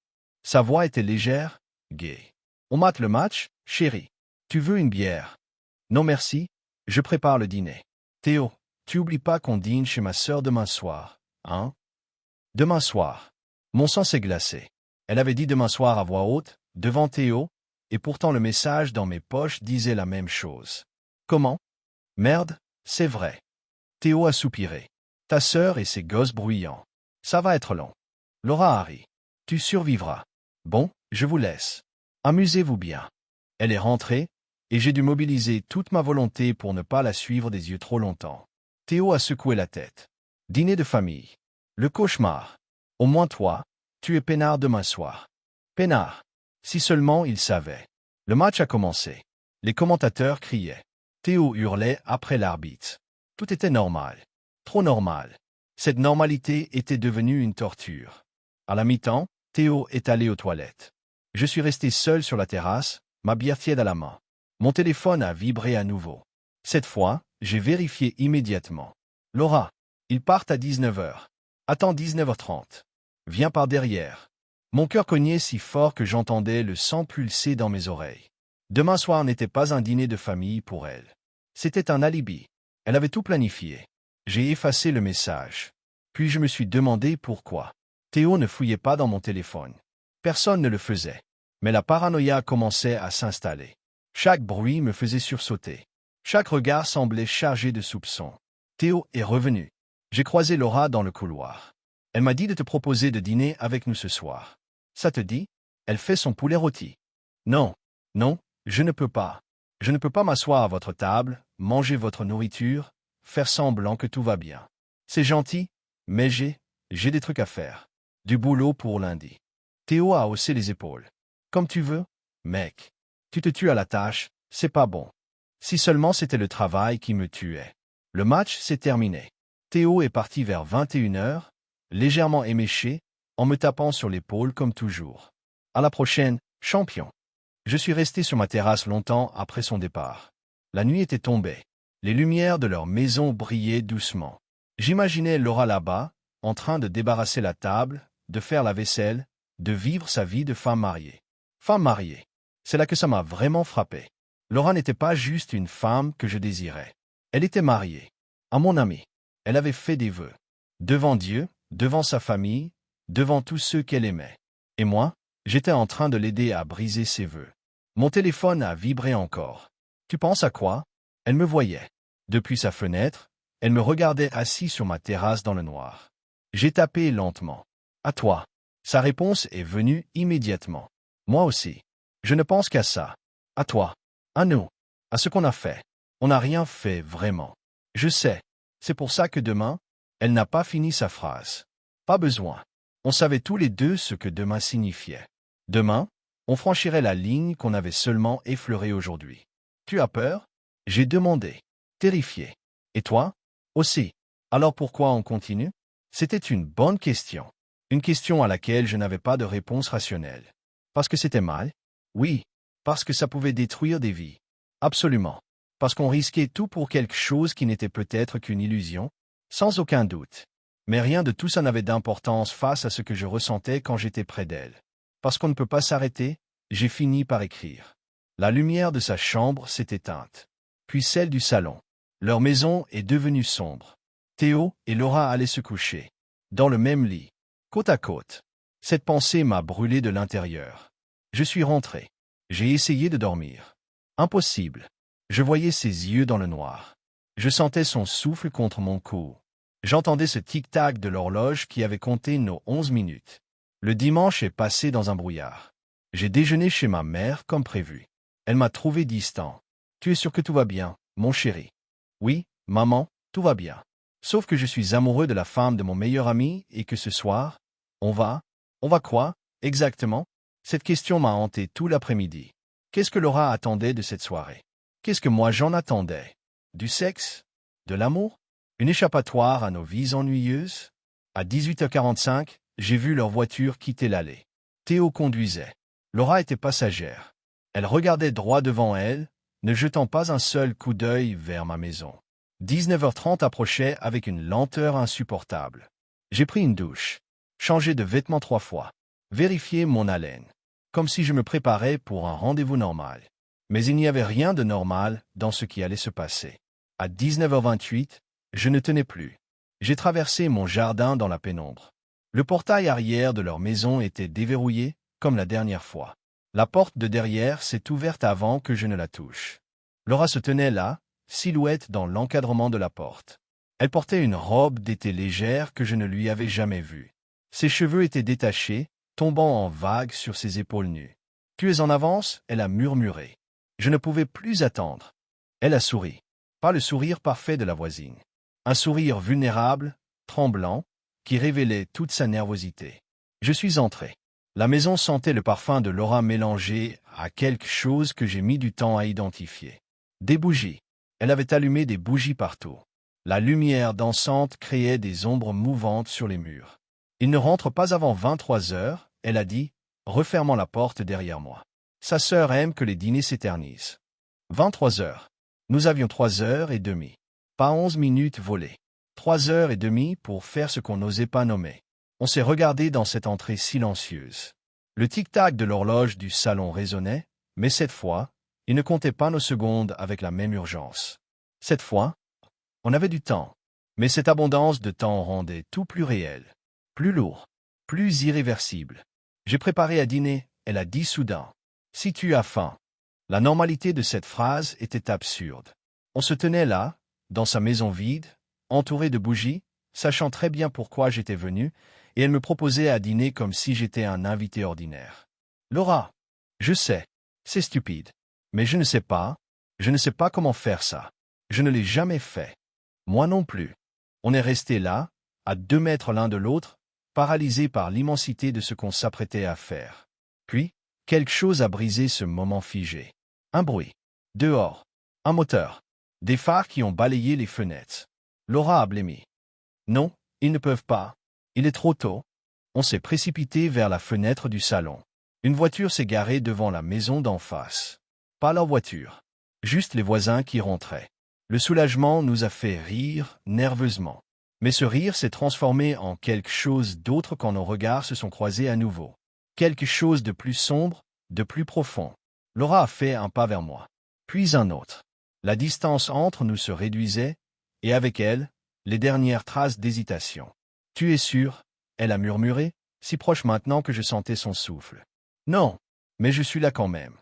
Sa voix était légère, gaie. « On mate le match, chérie. Tu veux une bière? » « Non merci, je prépare le dîner. » « Théo, tu oublies pas qu'on dîne chez ma sœur demain soir, hein? » Demain soir. Mon sang s'est glacé. Elle avait dit demain soir à voix haute, devant Théo, et pourtant le message dans mes poches disait la même chose. Comment? Merde, c'est vrai. Théo a soupiré. Ta sœur et ses gosses bruyants. Ça va être long. Laura a ri. Tu survivras. Bon, je vous laisse. Amusez-vous bien. Elle est rentrée, et j'ai dû mobiliser toute ma volonté pour ne pas la suivre des yeux trop longtemps. Théo a secoué la tête. Dîner de famille. Le cauchemar. Au moins toi, tu es peinard demain soir. Peinard. Si seulement il savait. Le match a commencé. Les commentateurs criaient. Théo hurlait après l'arbitre. Tout était normal. Trop normal. Cette normalité était devenue une torture. À la mi-temps, Théo est allé aux toilettes. Je suis resté seul sur la terrasse, ma bière tiède à la main. Mon téléphone a vibré à nouveau. Cette fois, j'ai vérifié immédiatement. Laura, ils partent à 19h. Attends 19h30. Viens par derrière. Mon cœur cognait si fort que j'entendais le sang pulser dans mes oreilles. Demain soir n'était pas un dîner de famille pour elle. C'était un alibi. Elle avait tout planifié. J'ai effacé le message. Puis je me suis demandé pourquoi. Théo ne fouillait pas dans mon téléphone. Personne ne le faisait. Mais la paranoïa commençait à s'installer. Chaque bruit me faisait sursauter. Chaque regard semblait chargé de soupçons. Théo est revenu. J'ai croisé Laura dans le couloir. Elle m'a dit de te proposer de dîner avec nous ce soir. Ça te dit? Elle fait son poulet rôti. Non, je ne peux pas. Je ne peux pas m'asseoir à votre table, manger votre nourriture, faire semblant que tout va bien. C'est gentil, mais j'ai des trucs à faire. Du boulot pour lundi. Théo a haussé les épaules. Comme tu veux, mec. Tu te tues à la tâche, c'est pas bon. Si seulement c'était le travail qui me tuait. Le match s'est terminé. Théo est parti vers 21h, légèrement éméché, en me tapant sur l'épaule comme toujours. À la prochaine, Champion. Je suis resté sur ma terrasse longtemps après son départ. La nuit était tombée. Les lumières de leur maison brillaient doucement. J'imaginais Laura là-bas, en train de débarrasser la table, de faire la vaisselle, de vivre sa vie de femme mariée. Femme mariée. C'est là que ça m'a vraiment frappé. Laura n'était pas juste une femme que je désirais. Elle était mariée. À mon ami. Elle avait fait des vœux. Devant Dieu, devant sa famille, devant tous ceux qu'elle aimait. Et moi, j'étais en train de l'aider à briser ses vœux. Mon téléphone a vibré encore. Tu penses à quoi? Elle me voyait. Depuis sa fenêtre, elle me regardait assis sur ma terrasse dans le noir. J'ai tapé lentement. À toi. Sa réponse est venue immédiatement. Moi aussi. Je ne pense qu'à ça. À toi. À nous. À ce qu'on a fait. On n'a rien fait vraiment. Je sais. C'est pour ça que demain, elle n'a pas fini sa phrase. Pas besoin. On savait tous les deux ce que demain signifiait. Demain, on franchirait la ligne qu'on avait seulement effleurée aujourd'hui. Tu as peur? J'ai demandé. Terrifié. Et toi? Aussi. Alors pourquoi on continue? C'était une bonne question. Une question à laquelle je n'avais pas de réponse rationnelle. Parce que c'était mal? Oui. Parce que ça pouvait détruire des vies. Absolument. Parce qu'on risquait tout pour quelque chose qui n'était peut-être qu'une illusion? Sans aucun doute. Mais rien de tout ça n'avait d'importance face à ce que je ressentais quand j'étais près d'elle. Parce qu'on ne peut pas s'arrêter, j'ai fini par écrire. La lumière de sa chambre s'est éteinte. Puis celle du salon. Leur maison est devenue sombre. Théo et Laura allaient se coucher. Dans le même lit. Côte à côte. Cette pensée m'a brûlé de l'intérieur. Je suis rentré. J'ai essayé de dormir. Impossible. Je voyais ses yeux dans le noir. Je sentais son souffle contre mon cou. J'entendais ce tic-tac de l'horloge qui avait compté nos 11 minutes. Le dimanche est passé dans un brouillard. J'ai déjeuné chez ma mère comme prévu. Elle m'a trouvé distant. Tu es sûr que tout va bien, mon chéri? Oui, maman, tout va bien. Sauf que je suis amoureux de la femme de mon meilleur ami et que ce soir, on va quoi, exactement? Cette question m'a hanté tout l'après-midi. Qu'est-ce que Laura attendait de cette soirée? Qu'est-ce que moi j'en attendais? Du sexe? De l'amour? Une échappatoire à nos vies ennuyeuses? À 18h45, j'ai vu leur voiture quitter l'allée. Théo conduisait. Laura était passagère. Elle regardait droit devant elle, ne jetant pas un seul coup d'œil vers ma maison. 19h30 approchait avec une lenteur insupportable. J'ai pris une douche, changé de vêtements 3 fois, vérifié mon haleine, comme si je me préparais pour un rendez-vous normal. Mais il n'y avait rien de normal dans ce qui allait se passer. À 19h28, je ne tenais plus. J'ai traversé mon jardin dans la pénombre. Le portail arrière de leur maison était déverrouillé, comme la dernière fois. La porte de derrière s'est ouverte avant que je ne la touche. Laura se tenait là, silhouette dans l'encadrement de la porte. Elle portait une robe d'été légère que je ne lui avais jamais vue. Ses cheveux étaient détachés, tombant en vagues sur ses épaules nues. « Tu es en avance ?» elle a murmuré. Je ne pouvais plus attendre. Elle a souri. Pas le sourire parfait de la voisine. Un sourire vulnérable, tremblant, qui révélait toute sa nervosité. Je suis entré. La maison sentait le parfum de Laura mélangé à quelque chose que j'ai mis du temps à identifier. Des bougies. Elle avait allumé des bougies partout. La lumière dansante créait des ombres mouvantes sur les murs. « Il ne rentre pas avant 23h, elle a dit, refermant la porte derrière moi. Sa sœur aime que les dîners s'éternisent. 23h. Nous avions 3h30. Pas 11 minutes volées. 3h30 pour faire ce qu'on n'osait pas nommer. On s'est regardé dans cette entrée silencieuse. Le tic-tac de l'horloge du salon résonnait, mais cette fois, il ne comptait pas nos secondes avec la même urgence. Cette fois, on avait du temps, mais cette abondance de temps rendait tout plus réel, plus lourd, plus irréversible. J'ai préparé à dîner, elle a dit soudain. Si tu as faim. La normalité de cette phrase était absurde. On se tenait là, dans sa maison vide, entouré de bougies, sachant très bien pourquoi j'étais venu, et elle me proposait à dîner comme si j'étais un invité ordinaire. Laura, je sais, c'est stupide, mais je ne sais pas comment faire ça. Je ne l'ai jamais fait. Moi non plus. On est resté là, à 2 mètres l'un de l'autre, paralysés par l'immensité de ce qu'on s'apprêtait à faire. Puis, quelque chose a brisé ce moment figé. Un bruit. Dehors. Un moteur. Des phares qui ont balayé les fenêtres. Laura a blêmi. Non, ils ne peuvent pas. Il est trop tôt. On s'est précipité vers la fenêtre du salon. Une voiture s'est garée devant la maison d'en face. Pas leur voiture. Juste les voisins qui rentraient. Le soulagement nous a fait rire nerveusement. Mais ce rire s'est transformé en quelque chose d'autre quand nos regards se sont croisés à nouveau. Quelque chose de plus sombre, de plus profond. Laura a fait un pas vers moi. Puis un autre. La distance entre nous se réduisait, et avec elle, les dernières traces d'hésitation. « Tu es sûr ?» Elle a murmuré, si proche maintenant que je sentais son souffle. « Non, mais je suis là quand même. »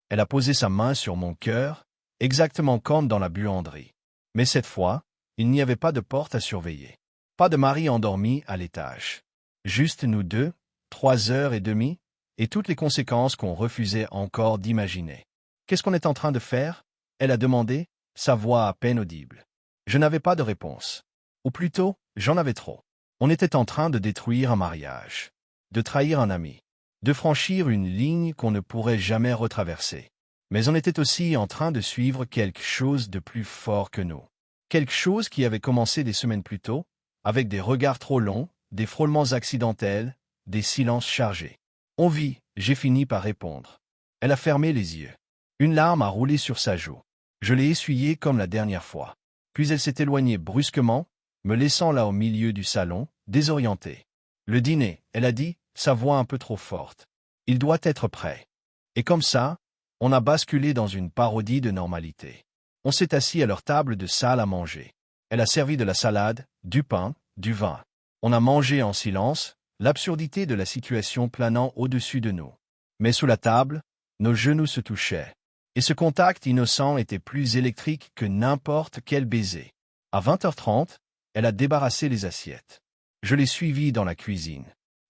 Elle a posé sa main sur mon cœur, exactement comme dans la buanderie. Mais cette fois, il n'y avait pas de porte à surveiller. Pas de mari endormi à l'étage. Juste nous deux, 3 heures et demie, et toutes les conséquences qu'on refusait encore d'imaginer. « Qu'est-ce qu'on est en train de faire ?» Elle a demandé, sa voix à peine audible. Je n'avais pas de réponse. Ou plutôt, j'en avais trop. On était en train de détruire un mariage, de trahir un ami, de franchir une ligne qu'on ne pourrait jamais retraverser. Mais on était aussi en train de suivre quelque chose de plus fort que nous. Quelque chose qui avait commencé des semaines plus tôt, avec des regards trop longs, des frôlements accidentels, des silences chargés. On vit, j'ai fini par répondre. Elle a fermé les yeux. Une larme a roulé sur sa joue. Je l'ai essuyée comme la dernière fois. Puis elle s'est éloignée brusquement, me laissant là au milieu du salon, désorientée. Le dîner, elle a dit, sa voix un peu trop forte. Il doit être prêt. Et comme ça, on a basculé dans une parodie de normalité. On s'est assis à leur table de salle à manger. Elle a servi de la salade, du pain, du vin. On a mangé en silence, l'absurdité de la situation planant au-dessus de nous. Mais sous la table, nos genoux se touchaient. Et ce contact innocent était plus électrique que n'importe quel baiser. À 20h30, elle a débarrassé les assiettes. Je l'ai suivie dans la cuisine.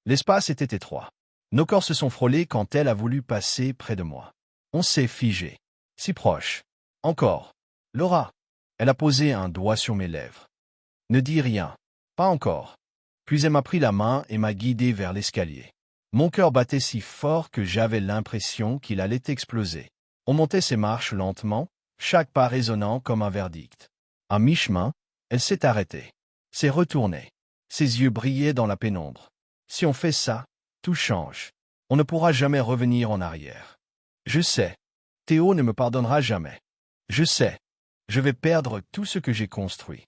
L'espace était étroit. Nos corps se sont frôlés quand elle a voulu passer près de moi. On s'est figé. Si proche. Encore. Laura. Elle a posé un doigt sur mes lèvres. Ne dis rien. Pas encore. Puis elle m'a pris la main et m'a guidé vers l'escalier. Mon cœur battait si fort que j'avais l'impression qu'il allait exploser. On montait ces marches lentement, chaque pas résonnant comme un verdict. À mi-chemin, elle s'est arrêtée. S'est retournée. Ses yeux brillaient dans la pénombre. Si on fait ça, tout change. On ne pourra jamais revenir en arrière. Je sais. Théo ne me pardonnera jamais. Je sais. Je vais perdre tout ce que j'ai construit.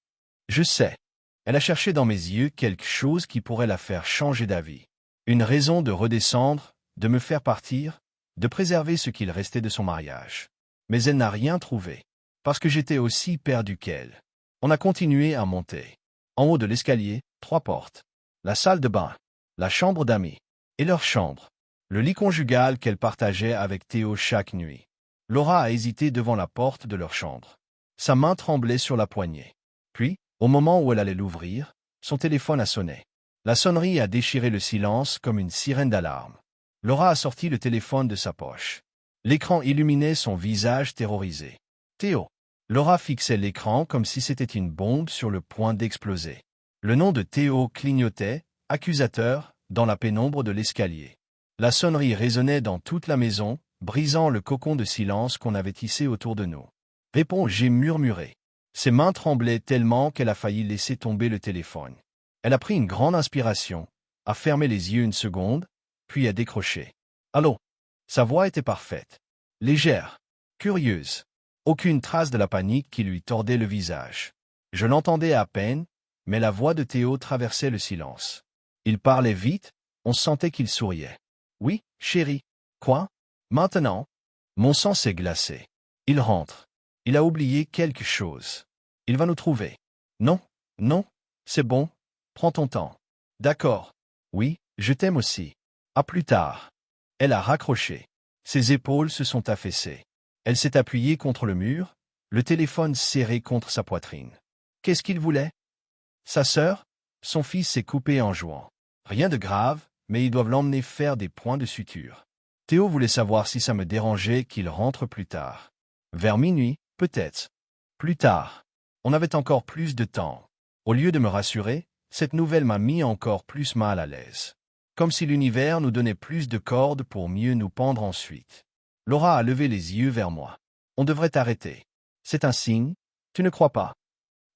Je sais. Elle a cherché dans mes yeux quelque chose qui pourrait la faire changer d'avis. Une raison de redescendre, de me faire partir, de préserver ce qu'il restait de son mariage. Mais elle n'a rien trouvé. Parce que j'étais aussi perdu qu'elle. On a continué à monter. En haut de l'escalier, 3 portes. La salle de bain, la chambre d'amis, et leur chambre. Le lit conjugal qu'elle partageait avec Théo chaque nuit. Laura a hésité devant la porte de leur chambre. Sa main tremblait sur la poignée. Puis, au moment où elle allait l'ouvrir, son téléphone a sonné. La sonnerie a déchiré le silence comme une sirène d'alarme. Laura a sorti le téléphone de sa poche. L'écran illuminait son visage terrorisé. Théo. Laura fixait l'écran comme si c'était une bombe sur le point d'exploser. Le nom de Théo clignotait, accusateur, dans la pénombre de l'escalier. La sonnerie résonnait dans toute la maison, brisant le cocon de silence qu'on avait tissé autour de nous. « Réponds », j'ai murmuré. Ses mains tremblaient tellement qu'elle a failli laisser tomber le téléphone. Elle a pris une grande inspiration, a fermé les yeux une seconde, puis a décroché. « Allô ?» Sa voix était parfaite. Légère. Curieuse. Aucune trace de la panique qui lui tordait le visage. Je l'entendais à peine, mais la voix de Théo traversait le silence. Il parlait vite, on sentait qu'il souriait. « Oui, chérie. Quoi? Maintenant ?» Mon sang s'est glacé. Il rentre. Il a oublié quelque chose. Il va nous trouver. Non, non, c'est bon. Prends ton temps. D'accord. Oui, je t'aime aussi. À plus tard. Elle a raccroché. Ses épaules se sont affaissées. Elle s'est appuyée contre le mur, le téléphone serré contre sa poitrine. Qu'est-ce qu'il voulait? Sa sœur? Son fils s'est coupé en jouant. Rien de grave, mais ils doivent l'emmener faire des points de suture. Théo voulait savoir si ça me dérangeait qu'il rentre plus tard. Vers minuit, peut-être. Plus tard. On avait encore plus de temps. Au lieu de me rassurer, cette nouvelle m'a mis encore plus mal à l'aise. Comme si l'univers nous donnait plus de cordes pour mieux nous pendre ensuite. Laura a levé les yeux vers moi. On devrait arrêter. C'est un signe, tu ne crois pas?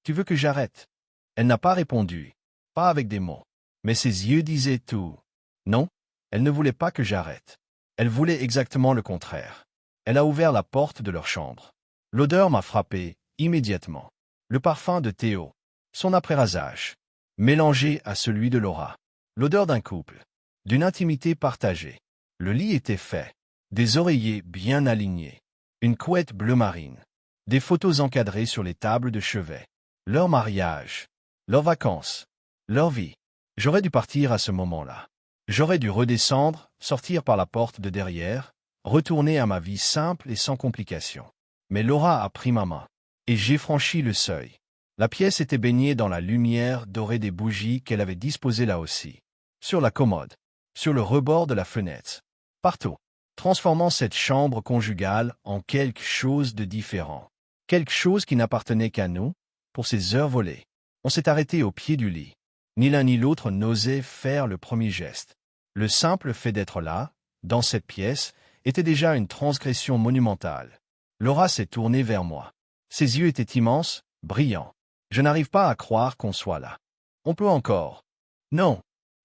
Tu veux que j'arrête? Elle n'a pas répondu. Pas avec des mots. Mais ses yeux disaient tout. Non, elle ne voulait pas que j'arrête. Elle voulait exactement le contraire. Elle a ouvert la porte de leur chambre. L'odeur m'a frappé immédiatement. Le parfum de Théo, son après-rasage, mélangé à celui de Laura. L'odeur d'un couple, d'une intimité partagée. Le lit était fait. Des oreillers bien alignés. Une couette bleu marine. Des photos encadrées sur les tables de chevet. Leur mariage. Leurs vacances. Leur vie. J'aurais dû partir à ce moment-là. J'aurais dû redescendre, sortir par la porte de derrière, retourner à ma vie simple et sans complications. Mais Laura a pris ma main. Et j'ai franchi le seuil. La pièce était baignée dans la lumière dorée des bougies qu'elle avait disposées là aussi. Sur la commode. Sur le rebord de la fenêtre. Partout. Transformant cette chambre conjugale en quelque chose de différent. Quelque chose qui n'appartenait qu'à nous, pour ces heures volées. On s'est arrêté au pied du lit. Ni l'un ni l'autre n'osait faire le premier geste. Le simple fait d'être là, dans cette pièce, était déjà une transgression monumentale. Laura s'est tournée vers moi. Ses yeux étaient immenses, brillants. Je n'arrive pas à croire qu'on soit là. On peut encore. Non.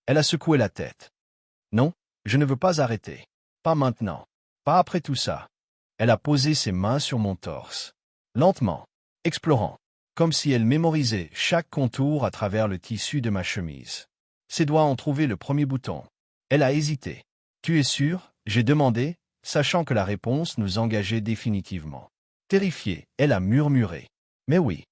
Elle a secoué la tête. Non, je ne veux pas arrêter. Pas maintenant. Pas après tout ça. Elle a posé ses mains sur mon torse. Lentement. Explorant. Comme si elle mémorisait chaque contour à travers le tissu de ma chemise. Ses doigts ont trouvé le premier bouton. Elle a hésité. Tu es sûr? J'ai demandé, sachant que la réponse nous engageait définitivement. Terrifiée, elle a murmuré. Mais oui.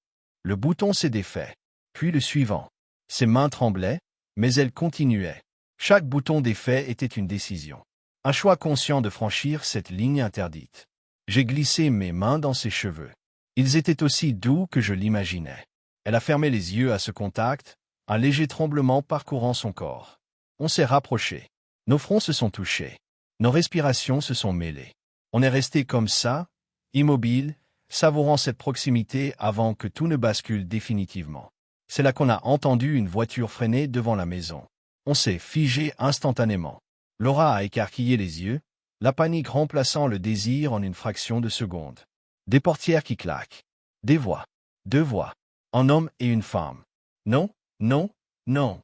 Le bouton s'est défait. Puis le suivant. Ses mains tremblaient, mais elle continuait. Chaque bouton défait était une décision. Un choix conscient de franchir cette ligne interdite. J'ai glissé mes mains dans ses cheveux. Ils étaient aussi doux que je l'imaginais. Elle a fermé les yeux à ce contact, un léger tremblement parcourant son corps. On s'est rapprochés. Nos fronts se sont touchés. Nos respirations se sont mêlées. On est resté comme ça, immobile, savourant cette proximité avant que tout ne bascule définitivement. C'est là qu'on a entendu une voiture freiner devant la maison. On s'est figé instantanément. Laura a écarquillé les yeux, la panique remplaçant le désir en une fraction de seconde. Des portières qui claquent. Des voix. Deux voix. Un homme et une femme. Non, non, non.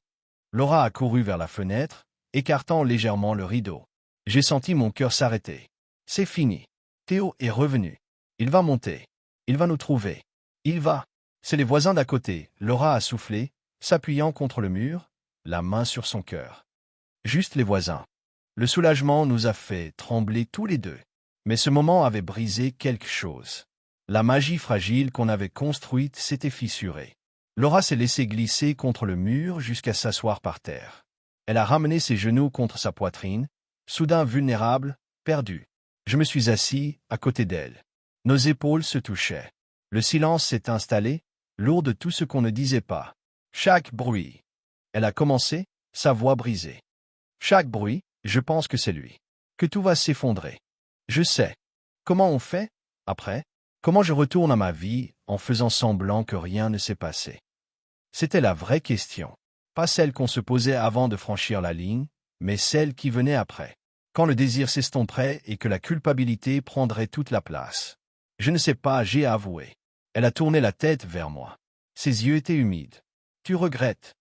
Laura a couru vers la fenêtre, écartant légèrement le rideau. J'ai senti mon cœur s'arrêter. C'est fini. Théo est revenu. Il va monter. Il va nous trouver. Il va. C'est les voisins d'à côté. Laura a soufflé, s'appuyant contre le mur, la main sur son cœur. Juste les voisins. Le soulagement nous a fait trembler tous les deux. Mais ce moment avait brisé quelque chose. La magie fragile qu'on avait construite s'était fissurée. Laura s'est laissée glisser contre le mur jusqu'à s'asseoir par terre. Elle a ramené ses genoux contre sa poitrine, soudain vulnérable, perdue. Je me suis assis à côté d'elle. Nos épaules se touchaient. Le silence s'est installé, lourd de tout ce qu'on ne disait pas. Chaque bruit. Elle a commencé, sa voix brisée. Chaque bruit, je pense que c'est lui. Que tout va s'effondrer. Je sais. Comment on fait, après? Comment je retourne à ma vie en faisant semblant que rien ne s'est passé? C'était la vraie question. Pas celle qu'on se posait avant de franchir la ligne, mais celle qui venait après. Quand le désir s'estomperait et que la culpabilité prendrait toute la place. Je ne sais pas, j'ai avoué. Elle a tourné la tête vers moi. Ses yeux étaient humides. Tu regrettes?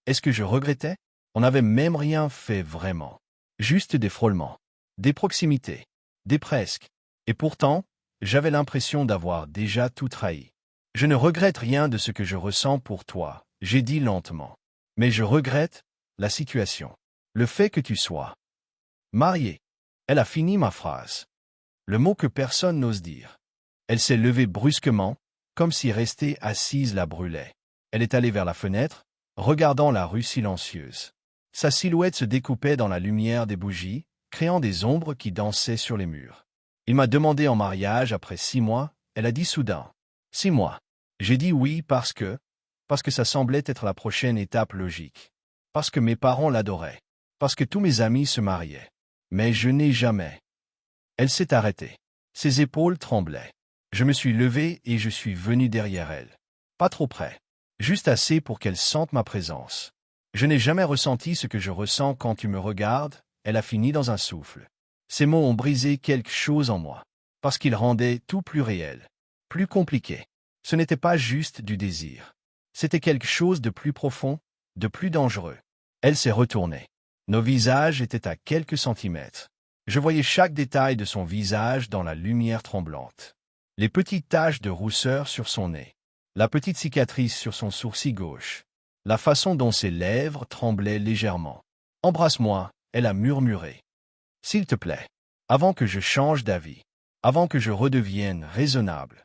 Est-ce que je regrettais? On n'avait même rien fait vraiment. Juste des frôlements. Des proximités. Des presque. Et pourtant, j'avais l'impression d'avoir déjà tout trahi. Je ne regrette rien de ce que je ressens pour toi, j'ai dit lentement. Mais je regrette la situation. Le fait que tu sois marié. Elle a fini ma phrase. Le mot que personne n'ose dire. Elle s'est levée brusquement, comme si rester assise la brûlait. Elle est allée vers la fenêtre, regardant la rue silencieuse. Sa silhouette se découpait dans la lumière des bougies, créant des ombres qui dansaient sur les murs. Il m'a demandé en mariage après 6 mois, elle a dit soudain. 6 mois. J'ai dit oui parce que ça semblait être la prochaine étape logique. Parce que mes parents l'adoraient. Parce que tous mes amis se mariaient. Mais je n'ai jamais. Elle s'est arrêtée. Ses épaules tremblaient. Je me suis levé et je suis venu derrière elle. Pas trop près. Juste assez pour qu'elle sente ma présence. Je n'ai jamais ressenti ce que je ressens quand tu me regardes, elle a fini dans un souffle. Ces mots ont brisé quelque chose en moi. Parce qu'ils rendaient tout plus réel. Plus compliqué. Ce n'était pas juste du désir. C'était quelque chose de plus profond, de plus dangereux. Elle s'est retournée. Nos visages étaient à quelques centimètres. Je voyais chaque détail de son visage dans la lumière tremblante. Les petites taches de rousseur sur son nez. La petite cicatrice sur son sourcil gauche. La façon dont ses lèvres tremblaient légèrement. « Embrasse-moi », elle a murmuré. « S'il te plaît. Avant que je change d'avis. Avant que je redevienne raisonnable. »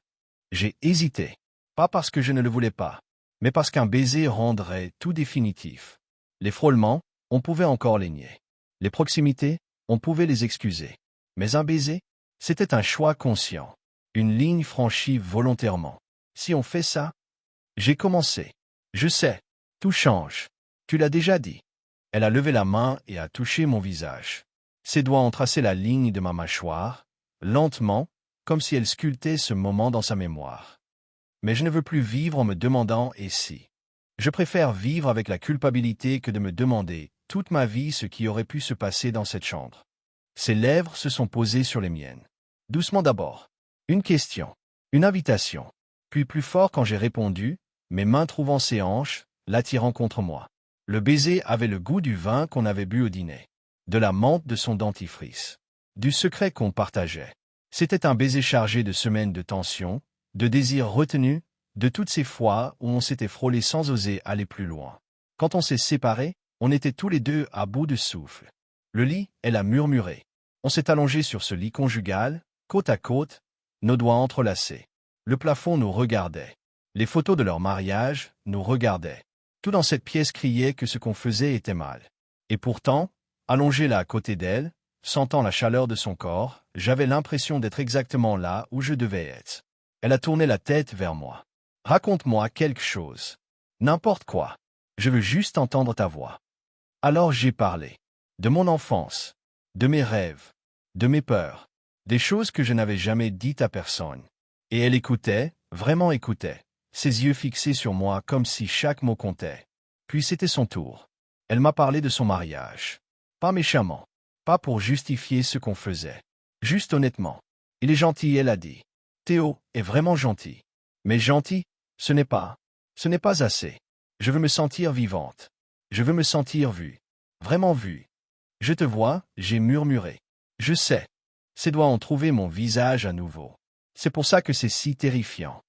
J'ai hésité. Pas parce que je ne le voulais pas, mais parce qu'un baiser rendrait tout définitif. Les frôlements, on pouvait encore les nier. Les proximités, on pouvait les excuser. Mais un baiser, c'était un choix conscient. Une ligne franchie volontairement. Si on fait ça, j'ai commencé. Je sais, tout change. Tu l'as déjà dit. Elle a levé la main et a touché mon visage. Ses doigts ont tracé la ligne de ma mâchoire, lentement, comme si elle sculptait ce moment dans sa mémoire. Mais je ne veux plus vivre en me demandant « et si ». Je préfère vivre avec la culpabilité que de me demander toute ma vie ce qui aurait pu se passer dans cette chambre. Ses lèvres se sont posées sur les miennes. Doucement d'abord. Une question. Une invitation. Puis plus fort quand j'ai répondu, mes mains trouvant ses hanches, l'attirant contre moi. Le baiser avait le goût du vin qu'on avait bu au dîner. De la menthe de son dentifrice. Du secret qu'on partageait. C'était un baiser chargé de semaines de tension, de désirs retenus, de toutes ces fois où on s'était frôlé sans oser aller plus loin. Quand on s'est séparés, on était tous les deux à bout de souffle. Le lit, elle a murmuré. On s'est allongé sur ce lit conjugal, côte à côte, nos doigts entrelacés. Le plafond nous regardait. Les photos de leur mariage nous regardaient. Tout dans cette pièce criait que ce qu'on faisait était mal. Et pourtant, allongé là à côté d'elle, sentant la chaleur de son corps, j'avais l'impression d'être exactement là où je devais être. Elle a tourné la tête vers moi. « Raconte-moi quelque chose. N'importe quoi. Je veux juste entendre ta voix. » Alors j'ai parlé. De mon enfance. De mes rêves. De mes peurs. Des choses que je n'avais jamais dites à personne. Et elle écoutait, vraiment écoutait, ses yeux fixés sur moi comme si chaque mot comptait. Puis c'était son tour. Elle m'a parlé de son mariage. Pas méchamment. Pas pour justifier ce qu'on faisait. Juste honnêtement. Il est gentil, elle a dit. Théo est vraiment gentil. Mais gentil, ce n'est pas assez. Je veux me sentir vivante. Je veux me sentir vue. Vraiment vue. Je te vois, j'ai murmuré. Je sais. Ses doigts ont trouvé mon visage à nouveau. C'est pour ça que c'est si terrifiant.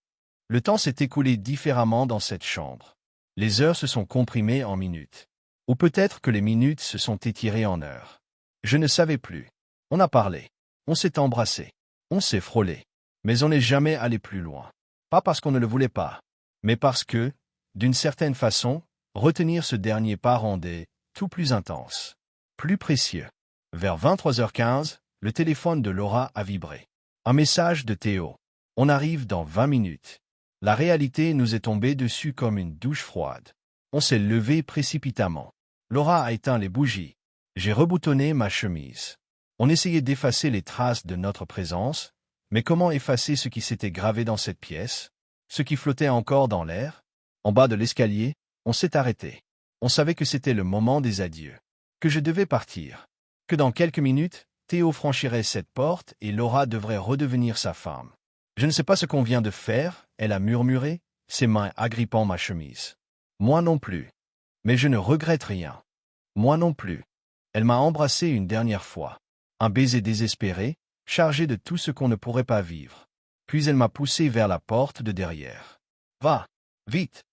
Le temps s'est écoulé différemment dans cette chambre. Les heures se sont comprimées en minutes. Ou peut-être que les minutes se sont étirées en heures. Je ne savais plus. On a parlé. On s'est embrassé. On s'est frôlé. Mais on n'est jamais allé plus loin. Pas parce qu'on ne le voulait pas, mais parce que, d'une certaine façon, retenir ce dernier pas rendait tout plus intense, plus précieux. Vers 23h15, le téléphone de Laura a vibré. Un message de Théo. On arrive dans 20 minutes. La réalité nous est tombée dessus comme une douche froide. On s'est levé précipitamment. Laura a éteint les bougies. J'ai reboutonné ma chemise. On essayait d'effacer les traces de notre présence, mais comment effacer ce qui s'était gravé dans cette pièce? Ce qui flottait encore dans l'air? En bas de l'escalier, on s'est arrêté. On savait que c'était le moment des adieux. Que je devais partir. Que dans quelques minutes, Théo franchirait cette porte et Laura devrait redevenir sa femme. Je ne sais pas ce qu'on vient de faire, elle a murmuré, ses mains agrippant ma chemise. Moi non plus. Mais je ne regrette rien. Moi non plus. Elle m'a embrassé une dernière fois. Un baiser désespéré, chargé de tout ce qu'on ne pourrait pas vivre. Puis elle m'a poussé vers la porte de derrière. « Va, vite !»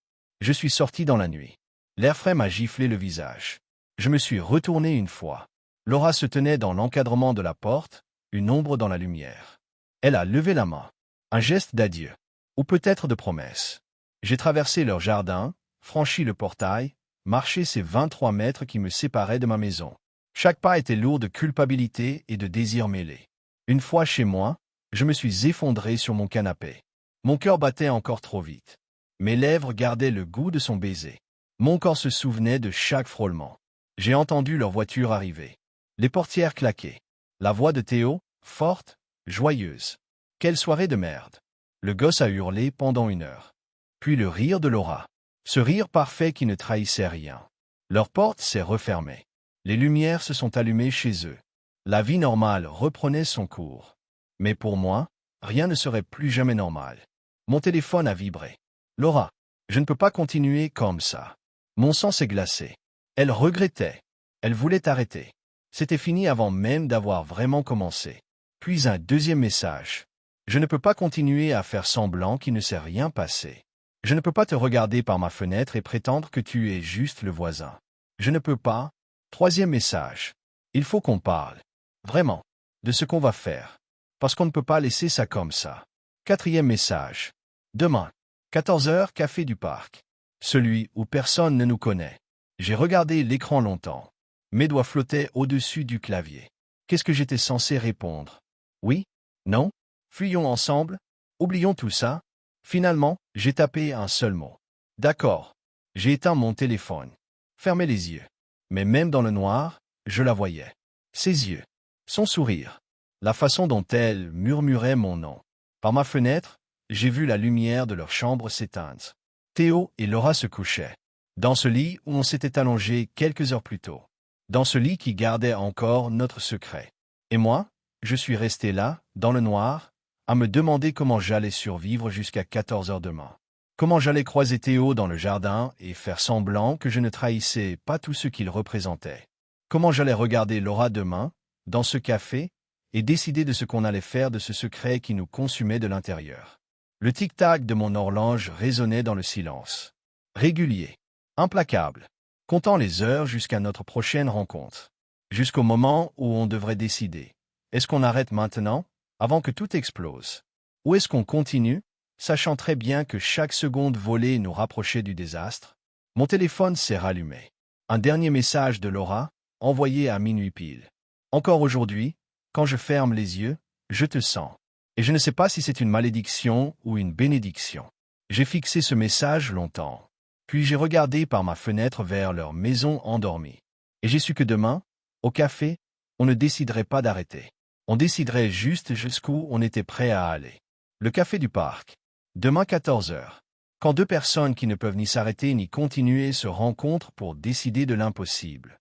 Je suis sorti dans la nuit. L'air frais m'a giflé le visage. Je me suis retourné une fois. Laura se tenait dans l'encadrement de la porte, une ombre dans la lumière. Elle a levé la main. Un geste d'adieu. Ou peut-être de promesse. J'ai traversé leur jardin, franchi le portail, marché ces 23 mètres qui me séparaient de ma maison. Chaque pas était lourd de culpabilité et de désir mêlés. Une fois chez moi, je me suis effondré sur mon canapé. Mon cœur battait encore trop vite. Mes lèvres gardaient le goût de son baiser. Mon corps se souvenait de chaque frôlement. J'ai entendu leur voiture arriver. Les portières claquaient. La voix de Théo, forte, joyeuse. Quelle soirée de merde. Le gosse a hurlé pendant 1 heure. Puis le rire de Laura. Ce rire parfait qui ne trahissait rien. Leur porte s'est refermée. Les lumières se sont allumées chez eux. La vie normale reprenait son cours. Mais pour moi, rien ne serait plus jamais normal. Mon téléphone a vibré. Laura, je ne peux pas continuer comme ça. Mon sang s'est glacé. Elle regrettait. Elle voulait arrêter. C'était fini avant même d'avoir vraiment commencé. Puis un deuxième message. Je ne peux pas continuer à faire semblant qu'il ne s'est rien passé. Je ne peux pas te regarder par ma fenêtre et prétendre que tu es juste le voisin. Je ne peux pas. Troisième message. Il faut qu'on parle. Vraiment. De ce qu'on va faire. Parce qu'on ne peut pas laisser ça comme ça. Quatrième message. Demain. 14 heures, café du parc. Celui où personne ne nous connaît. J'ai regardé l'écran longtemps. Mes doigts flottaient au-dessus du clavier. Qu'est-ce que j'étais censé répondre? Oui? Non? Fuyons ensemble? Oublions tout ça? Finalement, j'ai tapé un seul mot. D'accord. J'ai éteint mon téléphone. Fermé les yeux. Mais même dans le noir, je la voyais. Ses yeux. Son sourire. La façon dont elle murmurait mon nom. Par ma fenêtre, j'ai vu la lumière de leur chambre s'éteindre. Théo et Laura se couchaient. Dans ce lit où on s'était allongé quelques heures plus tôt. Dans ce lit qui gardait encore notre secret. Et moi, je suis resté là, dans le noir, à me demander comment j'allais survivre jusqu'à 14 heures demain. Comment j'allais croiser Théo dans le jardin et faire semblant que je ne trahissais pas tout ce qu'il représentait. Comment j'allais regarder Laura demain, dans ce café, et décider de ce qu'on allait faire de ce secret qui nous consumait de l'intérieur. Le tic-tac de mon horloge résonnait dans le silence. Régulier. Implacable. Comptant les heures jusqu'à notre prochaine rencontre. Jusqu'au moment où on devrait décider. Est-ce qu'on arrête maintenant, avant que tout explose? Ou est-ce qu'on continue, sachant très bien que chaque seconde volée nous rapprochait du désastre? Mon téléphone s'est rallumé. Un dernier message de Laura, envoyé à minuit pile. Encore aujourd'hui, quand je ferme les yeux, je te sens. Et je ne sais pas si c'est une malédiction ou une bénédiction. J'ai fixé ce message longtemps. Puis j'ai regardé par ma fenêtre vers leur maison endormie. Et j'ai su que demain, au café, on ne déciderait pas d'arrêter. On déciderait juste jusqu'où on était prêt à aller. Le café du parc. Demain 14 heures. Quand deux personnes qui ne peuvent ni s'arrêter ni continuer se rencontrent pour décider de l'impossible.